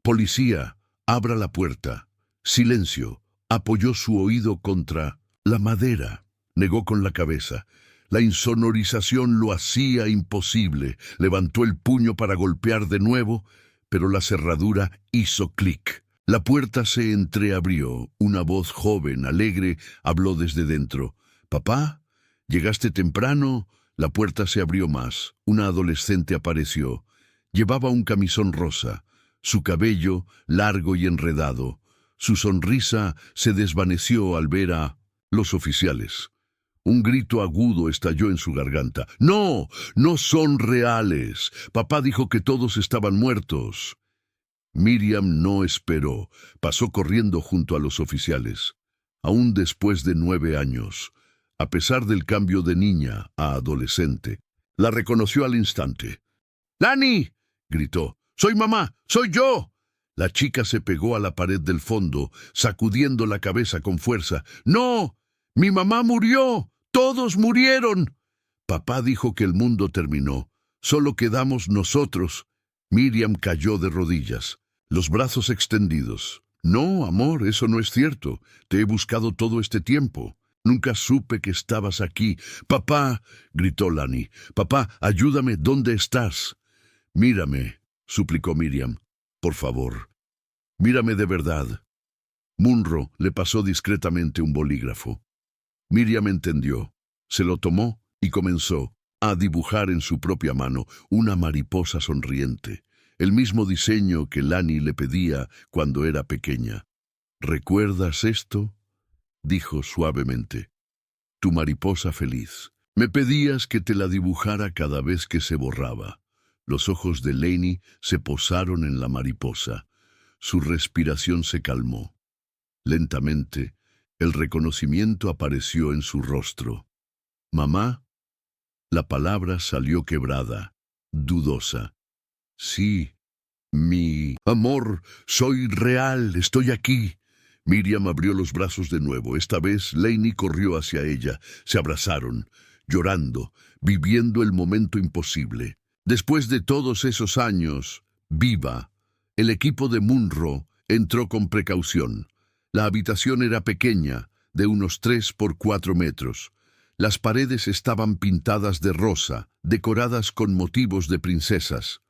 «Policía, abra la puerta». Silencio. Apoyó su oído contra la madera. Negó con la cabeza. La insonorización lo hacía imposible. Levantó el puño para golpear de nuevo, pero la cerradura hizo clic. La puerta se entreabrió. Una voz joven, alegre, habló desde dentro. «Papá, ¿llegaste temprano?» La puerta se abrió más. Una adolescente apareció. Llevaba un camisón rosa. Su cabello, largo y enredado. Su sonrisa se desvaneció al ver a los oficiales. Un grito agudo estalló en su garganta. «¡No! ¡No son reales! Papá dijo que todos estaban muertos». Miriam no esperó. Pasó corriendo junto a los oficiales. Aún después de 9 años, a pesar del cambio de niña a adolescente, la reconoció al instante. «¡Lani!», gritó. «¡Soy mamá! ¡Soy yo!». La chica se pegó a la pared del fondo, sacudiendo la cabeza con fuerza. «¡No! ¡Mi mamá murió! ¡Todos murieron!». Papá dijo que el mundo terminó. Solo quedamos nosotros. Miriam cayó de rodillas, los brazos extendidos. «No, amor, eso no es cierto. Te he buscado todo este tiempo. Nunca supe que estabas aquí». «Papá», gritó Lani. «Papá, ayúdame. ¿Dónde estás?» «Mírame», suplicó Miriam. «Por favor, mírame de verdad». Munro le pasó discretamente un bolígrafo. Miriam entendió. Se lo tomó y comenzó a dibujar en su propia mano una mariposa sonriente, el mismo diseño que Lani le pedía cuando era pequeña. «¿Recuerdas esto?», dijo suavemente. «Tu mariposa feliz. Me pedías que te la dibujara cada vez que se borraba». Los ojos de Lainey se posaron en la mariposa. Su respiración se calmó. Lentamente, el reconocimiento apareció en su rostro. «Mamá». La palabra salió quebrada, dudosa. «Sí, mi amor, soy real, estoy aquí». Miriam abrió los brazos de nuevo. Esta vez Lainey corrió hacia ella. Se abrazaron, llorando, viviendo el momento imposible. Después de todos esos años, viva, el equipo de Munro entró con precaución. La habitación era pequeña, de unos 3 por 4 metros. Las paredes estaban pintadas de rosa, decoradas con motivos de princesas.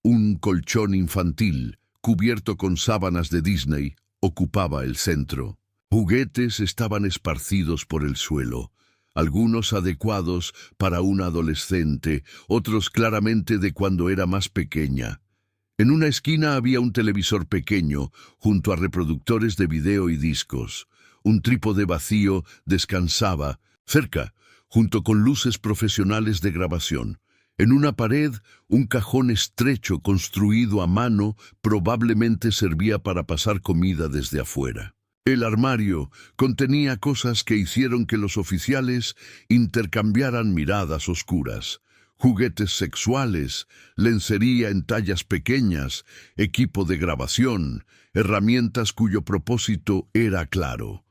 Un colchón infantil, cubierto con sábanas de Disney, ocupaba el centro. Juguetes estaban esparcidos por el suelo. Algunos adecuados para una adolescente, otros claramente de cuando era más pequeña. En una esquina había un televisor pequeño, junto a reproductores de video y discos. Un trípode vacío descansaba, cerca, junto con luces profesionales de grabación. En una pared, un cajón estrecho construido a mano probablemente servía para pasar comida desde afuera. El armario contenía cosas que hicieron que los oficiales intercambiaran miradas oscuras. Juguetes sexuales, lencería en tallas pequeñas, equipo de grabación, herramientas cuyo propósito era claro.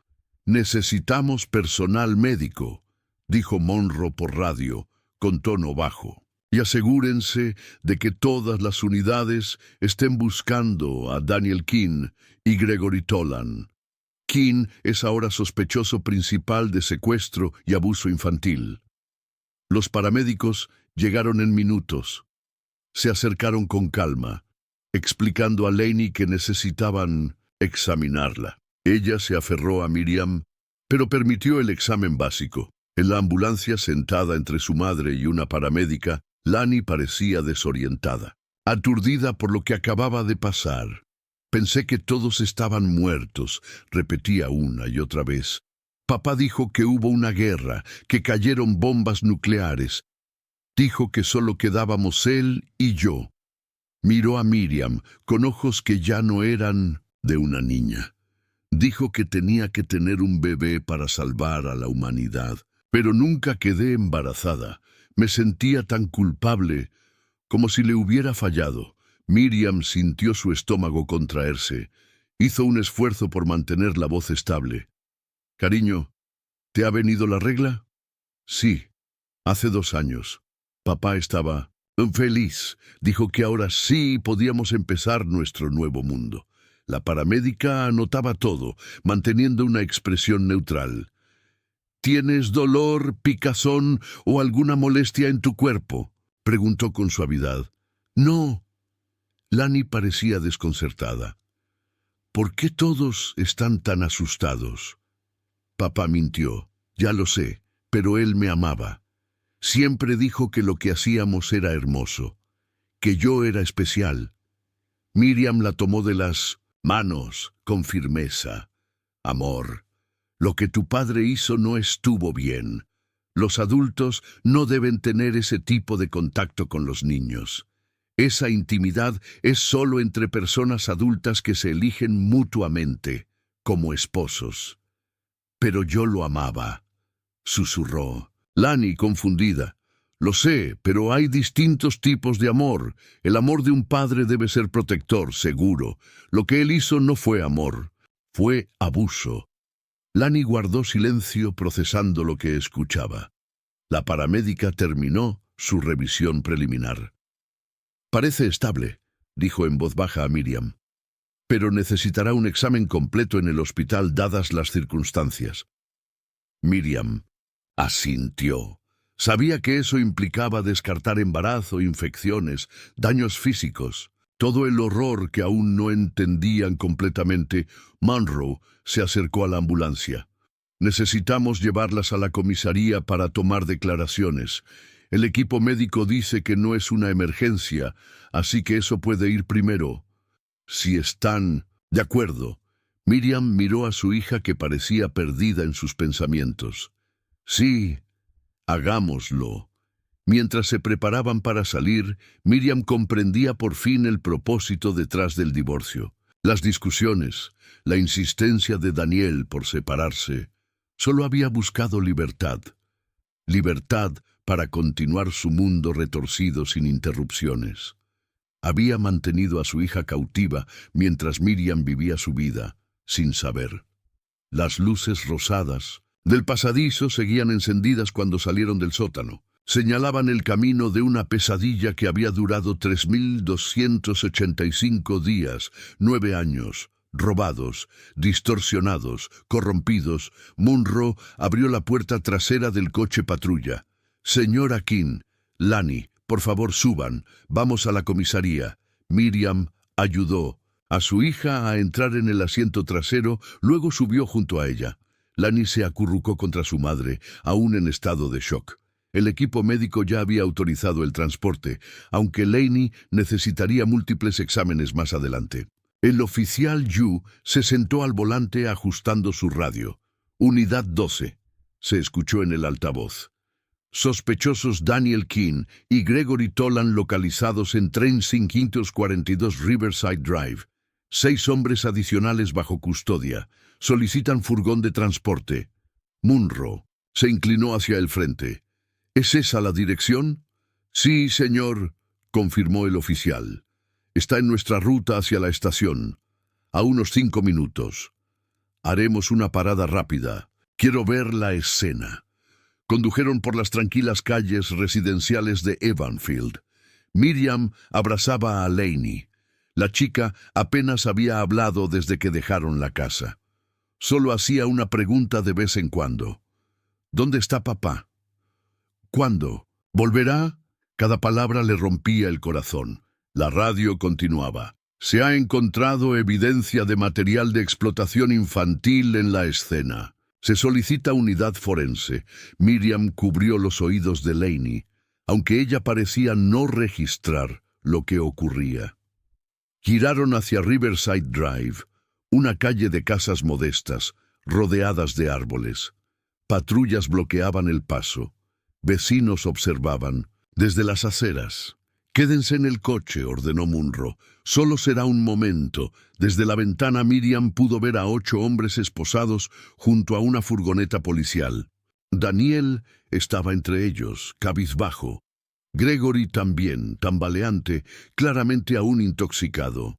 Necesitamos personal médico, dijo Monroe por radio, con tono bajo. Y asegúrense de que todas las unidades estén buscando a Daniel Keene y Gregory Tolan. Keene es ahora sospechoso principal de secuestro y abuso infantil. Los paramédicos llegaron en minutos. Se acercaron con calma, explicando a Laney que necesitaban examinarla. Ella se aferró a Miriam, pero permitió el examen básico. En la ambulancia, sentada entre su madre y una paramédica, Laney parecía desorientada, aturdida por lo que acababa de pasar. Pensé que todos estaban muertos, repetía una y otra vez. Papá dijo que hubo una guerra, que cayeron bombas nucleares. Dijo que solo quedábamos él y yo. Miró a Miriam con ojos que ya no eran de una niña. Dijo que tenía que tener un bebé para salvar a la humanidad, pero nunca quedé embarazada. Me sentía tan culpable, como si le hubiera fallado. Miriam sintió su estómago contraerse. Hizo un esfuerzo por mantener la voz estable. «Cariño, ¿te ha venido la regla?» «Sí, hace 2 años. Papá estaba feliz. Dijo que ahora sí podíamos empezar nuestro nuevo mundo». La paramédica anotaba todo, manteniendo una expresión neutral. «¿Tienes dolor, picazón o alguna molestia en tu cuerpo?», preguntó con suavidad. «No». Laney parecía desconcertada. «¿Por qué todos están tan asustados?» «Papá mintió, ya lo sé, pero él me amaba. Siempre dijo que lo que hacíamos era hermoso, que yo era especial». Miriam la tomó de las manos con firmeza. «Amor, lo que tu padre hizo no estuvo bien. Los adultos no deben tener ese tipo de contacto con los niños. Esa intimidad es solo entre personas adultas que se eligen mutuamente, como esposos». «Pero yo lo amaba», susurró. Laney, confundida. «Lo sé, pero hay distintos tipos de amor. El amor de un padre debe ser protector, seguro. Lo que él hizo no fue amor, fue abuso». Laney guardó silencio procesando lo que escuchaba. La paramédica terminó su revisión preliminar. «Parece estable», dijo en voz baja a Miriam, «pero necesitará un examen completo en el hospital dadas las circunstancias». Miriam asintió. Sabía que eso implicaba descartar embarazo, infecciones, daños físicos, todo el horror que aún no entendían completamente. Monroe se acercó a la ambulancia. «Necesitamos llevarlas a la comisaría para tomar declaraciones. El equipo médico dice que no es una emergencia, así que eso puede ir primero. Si están de acuerdo». Miriam miró a su hija que parecía perdida en sus pensamientos. «Sí, hagámoslo». Mientras se preparaban para salir, Miriam comprendía por fin el propósito detrás del divorcio. Las discusiones, la insistencia de Daniel por separarse. Solo había buscado libertad. Libertad para continuar su mundo retorcido sin interrupciones. Había mantenido a su hija cautiva mientras Miriam vivía su vida, sin saber. Las luces rosadas del pasadizo seguían encendidas cuando salieron del sótano. Señalaban el camino de una pesadilla que había durado 3.285 días, 9 años, robados, distorsionados, corrompidos. Monroe abrió la puerta trasera del coche patrulla. «Señora Keene, Laney, por favor suban, vamos a la comisaría». Miriam ayudó a su hija a entrar en el asiento trasero, luego subió junto a ella. Laney se acurrucó contra su madre, aún en estado de shock. El equipo médico ya había autorizado el transporte, aunque Laney necesitaría múltiples exámenes más adelante. El oficial Yu se sentó al volante ajustando su radio. «Unidad 12», se escuchó en el altavoz. «Sospechosos Daniel Keene y Gregory Tolan localizados en 3542 Riverside Drive. 6 hombres adicionales bajo custodia. Solicitan furgón de transporte». Monroe se inclinó hacia el frente. «¿Es esa la dirección?» «Sí, señor», confirmó el oficial. «Está en nuestra ruta hacia la estación. A unos 5 minutos». Haremos una parada rápida. Quiero ver la escena. Condujeron por las tranquilas calles residenciales de Evansfield. Miriam abrazaba a Laney. La chica apenas había hablado desde que dejaron la casa. Solo hacía una pregunta de vez en cuando. ¿Dónde está papá? ¿Cuándo? ¿Volverá? Cada palabra le rompía el corazón. La radio continuaba. Se ha encontrado evidencia de material de explotación infantil en la escena. Se solicita unidad forense. Miriam cubrió los oídos de Laney, aunque ella parecía no registrar lo que ocurría. Giraron hacia Riverside Drive, una calle de casas modestas, rodeadas de árboles. Patrullas bloqueaban el paso. Vecinos observaban desde las aceras. «Quédense en el coche», ordenó Munro. «Solo será un momento». Desde la ventana Miriam pudo ver a 8 hombres esposados junto a una furgoneta policial. Daniel estaba entre ellos, cabizbajo. Gregory también, tambaleante, claramente aún intoxicado.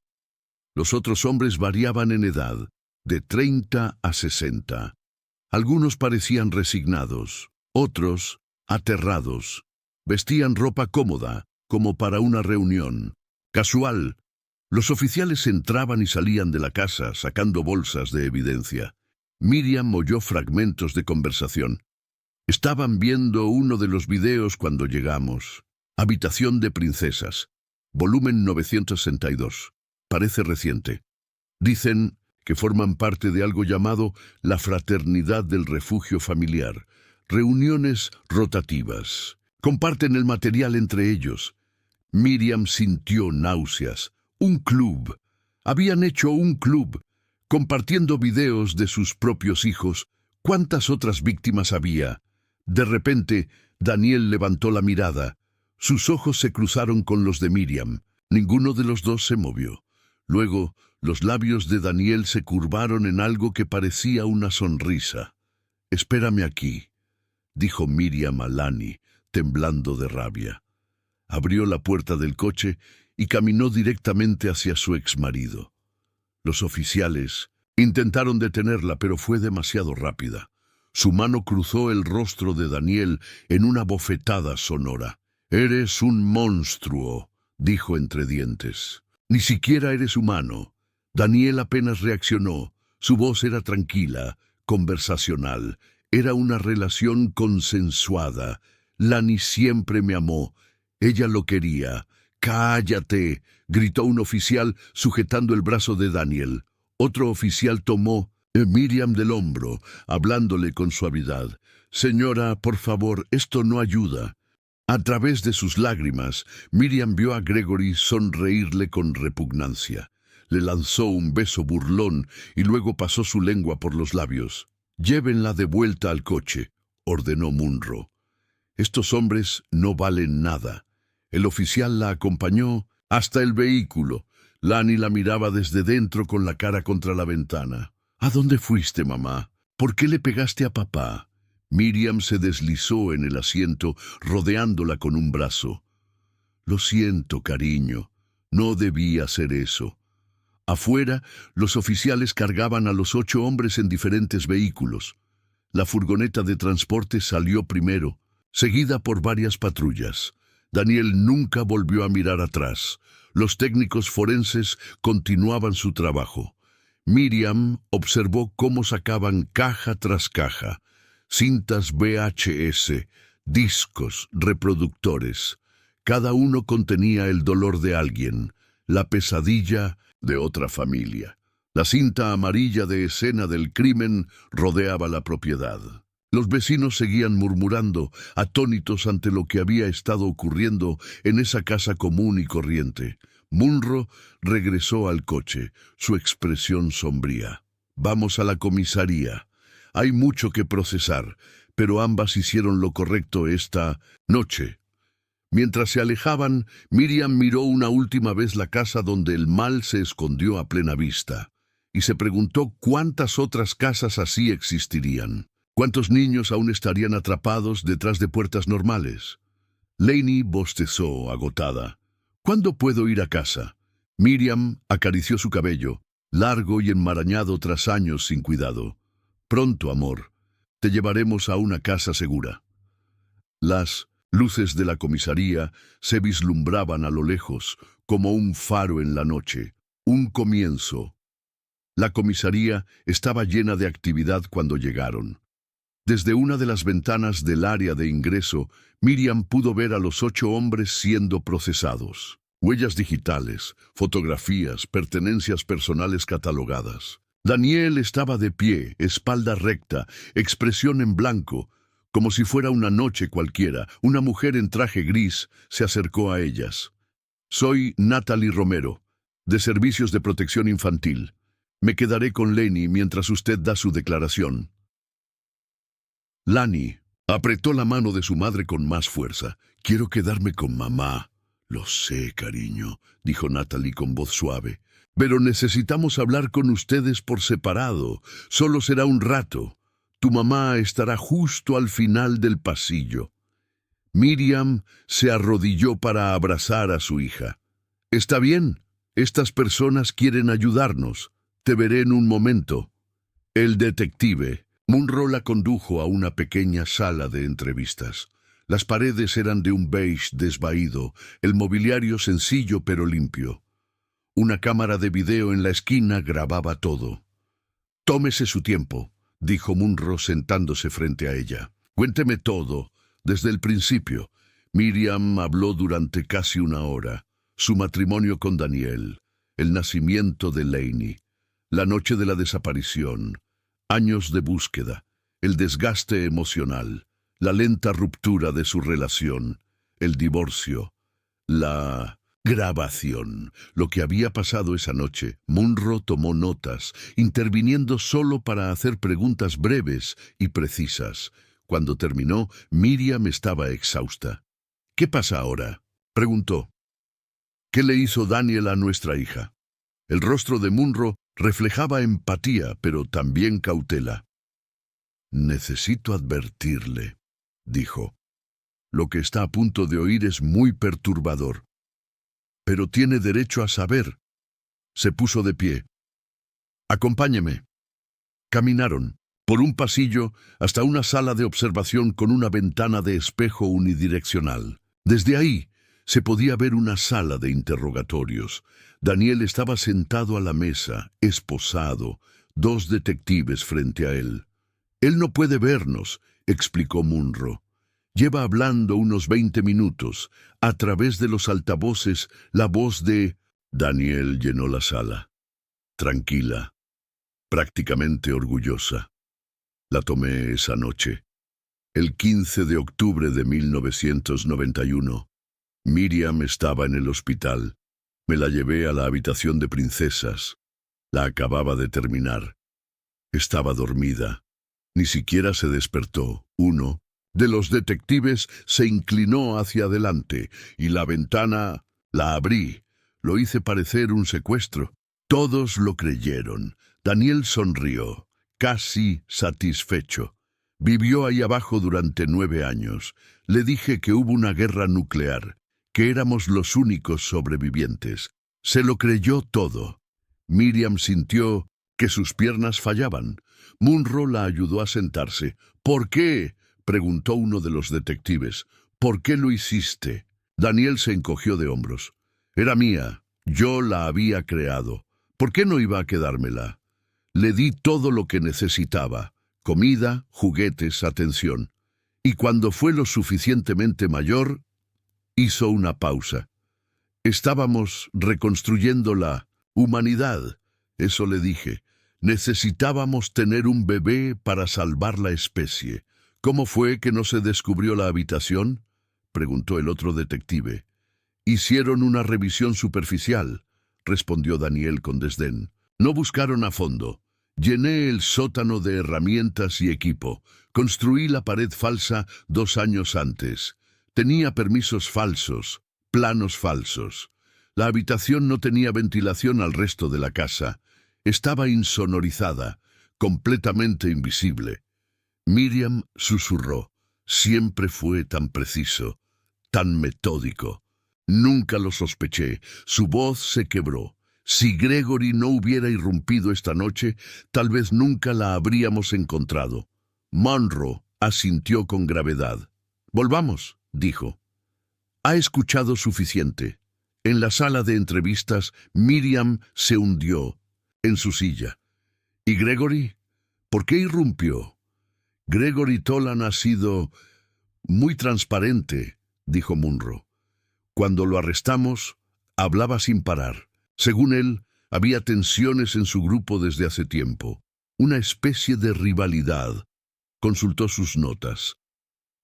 Los otros hombres variaban en edad, de 30 a 60. Algunos parecían resignados, otros aterrados. Vestían ropa cómoda, como para una reunión. Casual. Los oficiales entraban y salían de la casa, sacando bolsas de evidencia. Miriam oyó fragmentos de conversación. Estaban viendo uno de los videos cuando llegamos. Habitación de princesas. Volumen 962. Parece reciente. Dicen que forman parte de algo llamado la Fraternidad del Refugio Familiar. Reuniones rotativas. Comparten el material entre ellos. Miriam sintió náuseas. Un club. Habían hecho un club, compartiendo videos de sus propios hijos. ¿Cuántas otras víctimas había? De repente, Daniel levantó la mirada. Sus ojos se cruzaron con los de Miriam. Ninguno de los dos se movió. Luego, los labios de Daniel se curvaron en algo que parecía una sonrisa. «Espérame aquí», dijo Miriam a Laney, temblando de rabia. Abrió la puerta del coche y caminó directamente hacia su exmarido. Los oficiales intentaron detenerla, pero fue demasiado rápida. Su mano cruzó el rostro de Daniel en una bofetada sonora. «Eres un monstruo», dijo entre dientes. «Ni siquiera eres humano». Daniel apenas reaccionó. Su voz era tranquila, conversacional. Era una relación consensuada. Laney siempre me amó. Ella lo quería. «¡Cállate!», gritó un oficial sujetando el brazo de Daniel. Otro oficial tomó a Miriam del hombro, hablándole con suavidad. «Señora, por favor, esto no ayuda». A través de sus lágrimas, Miriam vio a Gregory sonreírle con repugnancia. Le lanzó un beso burlón y luego pasó su lengua por los labios. «Llévenla de vuelta al coche», ordenó Munro. «Estos hombres no valen nada». El oficial la acompañó hasta el vehículo. Laney la miraba desde dentro con la cara contra la ventana. «¿A dónde fuiste, mamá? ¿Por qué le pegaste a papá?» Miriam se deslizó en el asiento, rodeándola con un brazo. «Lo siento, cariño. No debí hacer eso». Afuera, los oficiales cargaban a los 8 hombres en diferentes vehículos. La furgoneta de transporte salió primero, seguida por varias patrullas. Daniel nunca volvió a mirar atrás. Los técnicos forenses continuaban su trabajo. Miriam observó cómo sacaban caja tras caja, cintas VHS, discos, reproductores. Cada uno contenía el dolor de alguien, la pesadilla de otra familia. La cinta amarilla de escena del crimen rodeaba la propiedad. Los vecinos seguían murmurando, atónitos ante lo que había estado ocurriendo en esa casa común y corriente. Munro regresó al coche, su expresión sombría. «Vamos a la comisaría. Hay mucho que procesar, pero ambas hicieron lo correcto esta noche». Mientras se alejaban, Miriam miró una última vez la casa donde el mal se escondió a plena vista, y se preguntó cuántas otras casas así existirían. ¿Cuántos niños aún estarían atrapados detrás de puertas normales? Laney bostezó, agotada. «¿Cuándo puedo ir a casa?» Miriam acarició su cabello. largo y enmarañado tras años sin cuidado. Pronto, amor, te llevaremos a una casa segura. Las luces de la comisaría se vislumbraban a lo lejos, como un faro en la noche. Un comienzo. La comisaría estaba llena de actividad cuando llegaron. Desde una de las ventanas del área de ingreso, Miriam pudo ver a los 8 hombres siendo procesados. Huellas digitales, fotografías, pertenencias personales catalogadas. Daniel estaba de pie, espalda recta, expresión en blanco, como si fuera una noche cualquiera. Una mujer en traje gris se acercó a ellas. Soy Natalie Romero, de Servicios de Protección Infantil. Me quedaré con Lenny mientras usted da su declaración. Lani apretó la mano de su madre con más fuerza. Quiero quedarme con mamá. Lo sé, cariño, dijo Natalie con voz suave. Pero necesitamos hablar con ustedes por separado. Solo será un rato. Tu mamá estará justo al final del pasillo. Miriam se arrodilló para abrazar a su hija. Está bien, estas personas quieren ayudarnos. Te veré en un momento. El detective Munro la condujo a una pequeña sala de entrevistas. Las paredes eran de un beige desvaído, el mobiliario sencillo pero limpio. Una cámara de video en la esquina grababa todo. Tómese su tiempo, dijo Munro sentándose frente a ella. Cuénteme todo, desde el principio. Miriam habló durante casi una hora. Su matrimonio con Daniel, el nacimiento de Lenny, la noche de la desaparición, años de búsqueda, el desgaste emocional, la lenta ruptura de su relación, el divorcio, la grabación. Lo que había pasado esa noche. Munro tomó notas, interviniendo solo para hacer preguntas breves y precisas. Cuando terminó, Miriam estaba exhausta. ¿Qué pasa ahora?, preguntó. ¿Qué le hizo Daniel a nuestra hija? El rostro de Munro reflejaba empatía, pero también cautela. Necesito advertirle, dijo. Lo que está a punto de oír es muy perturbador. Pero tiene derecho a saber. Se puso de pie. Acompáñeme. Caminaron por un pasillo hasta una sala de observación con una ventana de espejo unidireccional. Desde ahí se podía ver una sala de interrogatorios. Daniel estaba sentado a la mesa, esposado, 2 detectives frente a él. Él no puede vernos, explicó Munro. Lleva hablando unos 20 minutos. A través de los altavoces, la voz de Daniel llenó la sala. Tranquila, prácticamente orgullosa. La tomé esa noche. El 15 de octubre de 1991. Miriam estaba en el hospital. Me la llevé a la habitación de princesas. La acababa de terminar. Estaba dormida. Ni siquiera se despertó. Uno de los detectives se inclinó hacia adelante y la ventana la abrí. Lo hice parecer un secuestro. Todos lo creyeron. Daniel sonrió, casi satisfecho. Vivió ahí abajo durante 9 años. Le dije que hubo una guerra nuclear, que éramos los únicos sobrevivientes. Se lo creyó todo. Miriam sintió que sus piernas fallaban. Munro la ayudó a sentarse. ¿Por qué?, preguntó uno de los detectives. ¿Por qué lo hiciste? Daniel se encogió de hombros. Era mía. Yo la había creado. ¿Por qué no iba a quedármela? Le di todo lo que necesitaba. Comida, juguetes, atención. Y cuando fue lo suficientemente mayor, hizo una pausa. Estábamos reconstruyendo la humanidad. Eso le dije. Necesitábamos tener un bebé para salvar la especie. ¿Cómo fue que no se descubrió la habitación?, preguntó el otro detective. Hicieron una revisión superficial, respondió Daniel con desdén. No buscaron a fondo. Llené el sótano de herramientas y equipo. Construí la pared falsa 2 años antes. Tenía permisos falsos, planos falsos. La habitación no tenía ventilación al resto de la casa. Estaba insonorizada, completamente invisible. Miriam susurró. Siempre fue tan preciso, tan metódico. Nunca lo sospeché. Su voz se quebró. Si Gregory no hubiera irrumpido esta noche, tal vez nunca la habríamos encontrado. Monroe asintió con gravedad. «Volvamos», dijo. «Ha escuchado suficiente». En la sala de entrevistas, Miriam se hundió en su silla. «¿Y Gregory? ¿Por qué irrumpió?» «Gregory Tolan ha sido muy transparente», dijo Monroe. «Cuando lo arrestamos, hablaba sin parar. Según él, había tensiones en su grupo desde hace tiempo. Una especie de rivalidad». Consultó sus notas.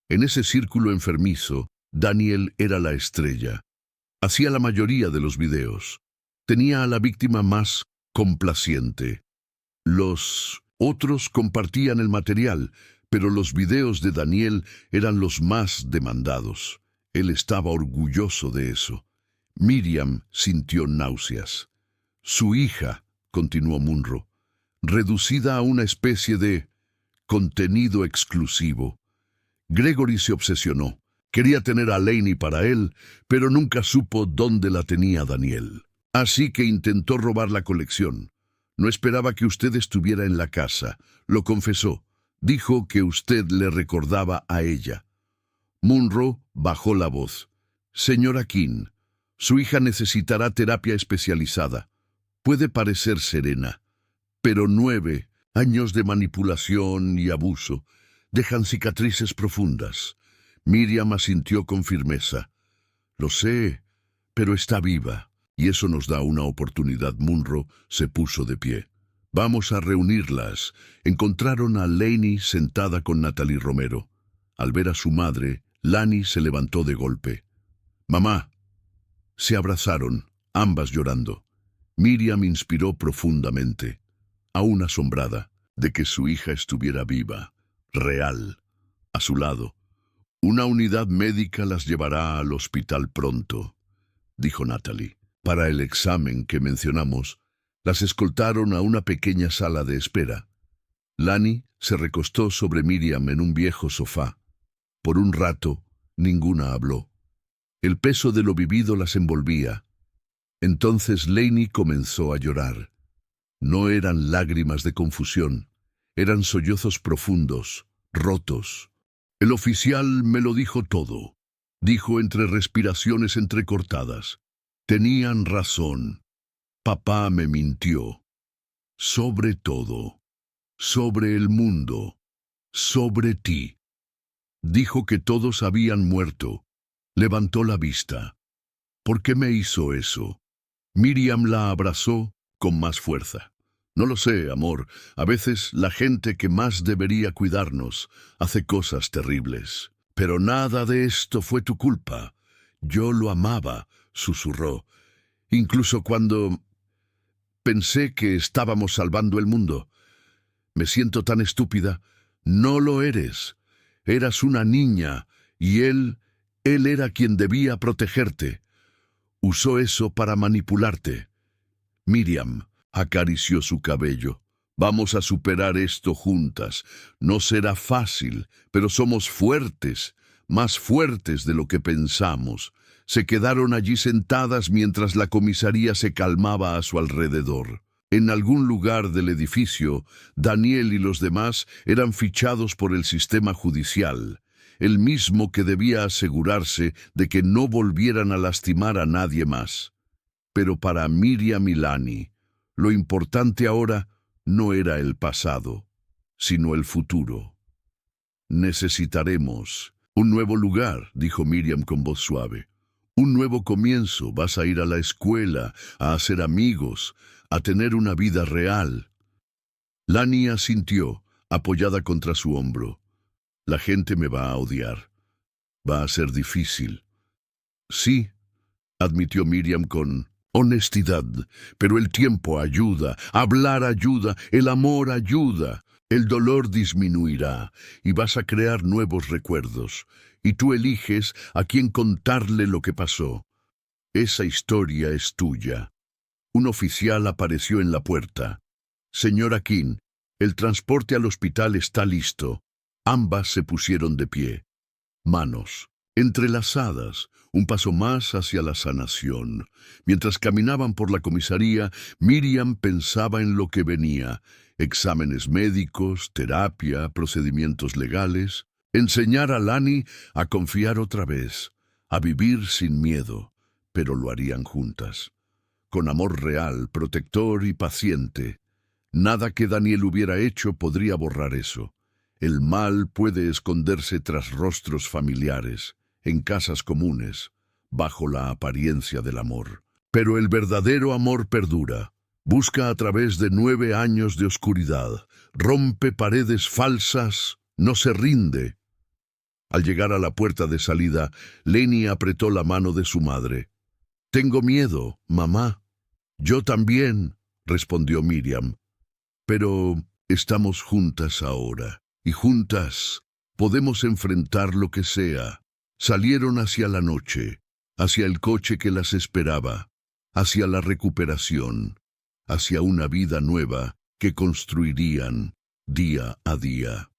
En ese círculo enfermizo, Daniel era la estrella. Hacía la mayoría de los videos. Tenía a la víctima más complaciente. Los otros compartían el material, pero los videos de Daniel eran los más demandados. Él estaba orgulloso de eso. Miriam sintió náuseas. Su hija, continuó Monroe, reducida a una especie de contenido exclusivo. Gregory se obsesionó. Quería tener a Laney para él, pero nunca supo dónde la tenía Daniel. Así que intentó robar la colección. No esperaba que usted estuviera en la casa. Lo confesó. Dijo que usted le recordaba a ella. Monroe bajó la voz. «Señora King, su hija necesitará terapia especializada. Puede parecer serena, pero 9 años de manipulación y abuso dejan cicatrices profundas». Miriam asintió con firmeza. «Lo sé, pero está viva, y eso nos da una oportunidad». Monroe se puso de pie. «Vamos a reunirlas». Encontraron a Laney sentada con Natalie Romero. Al ver a su madre, Lani se levantó de golpe. «Mamá». Se abrazaron, ambas llorando. Miriam inspiró profundamente, aún asombrada de que su hija estuviera viva, real, a su lado. «Una unidad médica las llevará al hospital pronto», dijo Natalie. Para el examen que mencionamos, las escoltaron a una pequeña sala de espera. Lani se recostó sobre Miriam en un viejo sofá. Por un rato, ninguna habló. El peso de lo vivido las envolvía. Entonces Laney comenzó a llorar. No eran lágrimas de confusión, eran sollozos profundos, rotos. «El oficial me lo dijo todo», dijo entre respiraciones entrecortadas. «Tenían razón. Papá me mintió. Sobre todo. Sobre el mundo. Sobre ti. Dijo que todos habían muerto. Levantó la vista. ¿Por qué me hizo eso?» Miriam la abrazó con más fuerza. «No lo sé, amor. A veces la gente que más debería cuidarnos hace cosas terribles. Pero nada de esto fue tu culpa. Yo lo amaba», susurró. «Incluso cuando pensé que estábamos salvando el mundo. Me siento tan estúpida». «No lo eres. Eras una niña y él era quien debía protegerte. Usó eso para manipularte». Miriam acarició su cabello. «Vamos a superar esto juntas. No será fácil, pero somos fuertes, más fuertes de lo que pensamos». Se quedaron allí sentadas mientras la comisaría se calmaba a su alrededor. En algún lugar del edificio, Daniel y los demás eran fichados por el sistema judicial, el mismo que debía asegurarse de que no volvieran a lastimar a nadie más. Pero para Miriam y Lani, lo importante ahora no era el pasado, sino el futuro. «Necesitaremos un nuevo lugar», dijo Miriam con voz suave. «Un nuevo comienzo. Vas a ir a la escuela, a hacer amigos, a tener una vida real». Lani asintió, apoyada contra su hombro. «La gente me va a odiar. Va a ser difícil». «Sí», admitió Miriam con honestidad, «pero el tiempo ayuda, hablar ayuda, el amor ayuda. El dolor disminuirá y vas a crear nuevos recuerdos. Y tú eliges a quién contarle lo que pasó. Esa historia es tuya». Un oficial apareció en la puerta. «Señora King, el transporte al hospital está listo». Ambas se pusieron de pie. «Manos», Entrelazadas, un paso más hacia la sanación. Mientras caminaban por la comisaría, Miriam pensaba en lo que venía: exámenes médicos, terapia, procedimientos legales. Enseñar a Lani a confiar otra vez, a vivir sin miedo, pero lo harían juntas, con amor real, protector y paciente. Nada que Daniel hubiera hecho podría borrar eso. El mal puede esconderse tras rostros familiares, en casas comunes, bajo la apariencia del amor. Pero el verdadero amor perdura. Busca a través de 9 años de oscuridad, rompe paredes falsas, no se rinde. Al llegar a la puerta de salida, Lenny apretó la mano de su madre. «Tengo miedo, mamá». «Yo también», respondió Miriam. «Pero estamos juntas ahora, y juntas podemos enfrentar lo que sea». Salieron hacia la noche, hacia el coche que las esperaba, hacia la recuperación, hacia una vida nueva que construirían día a día.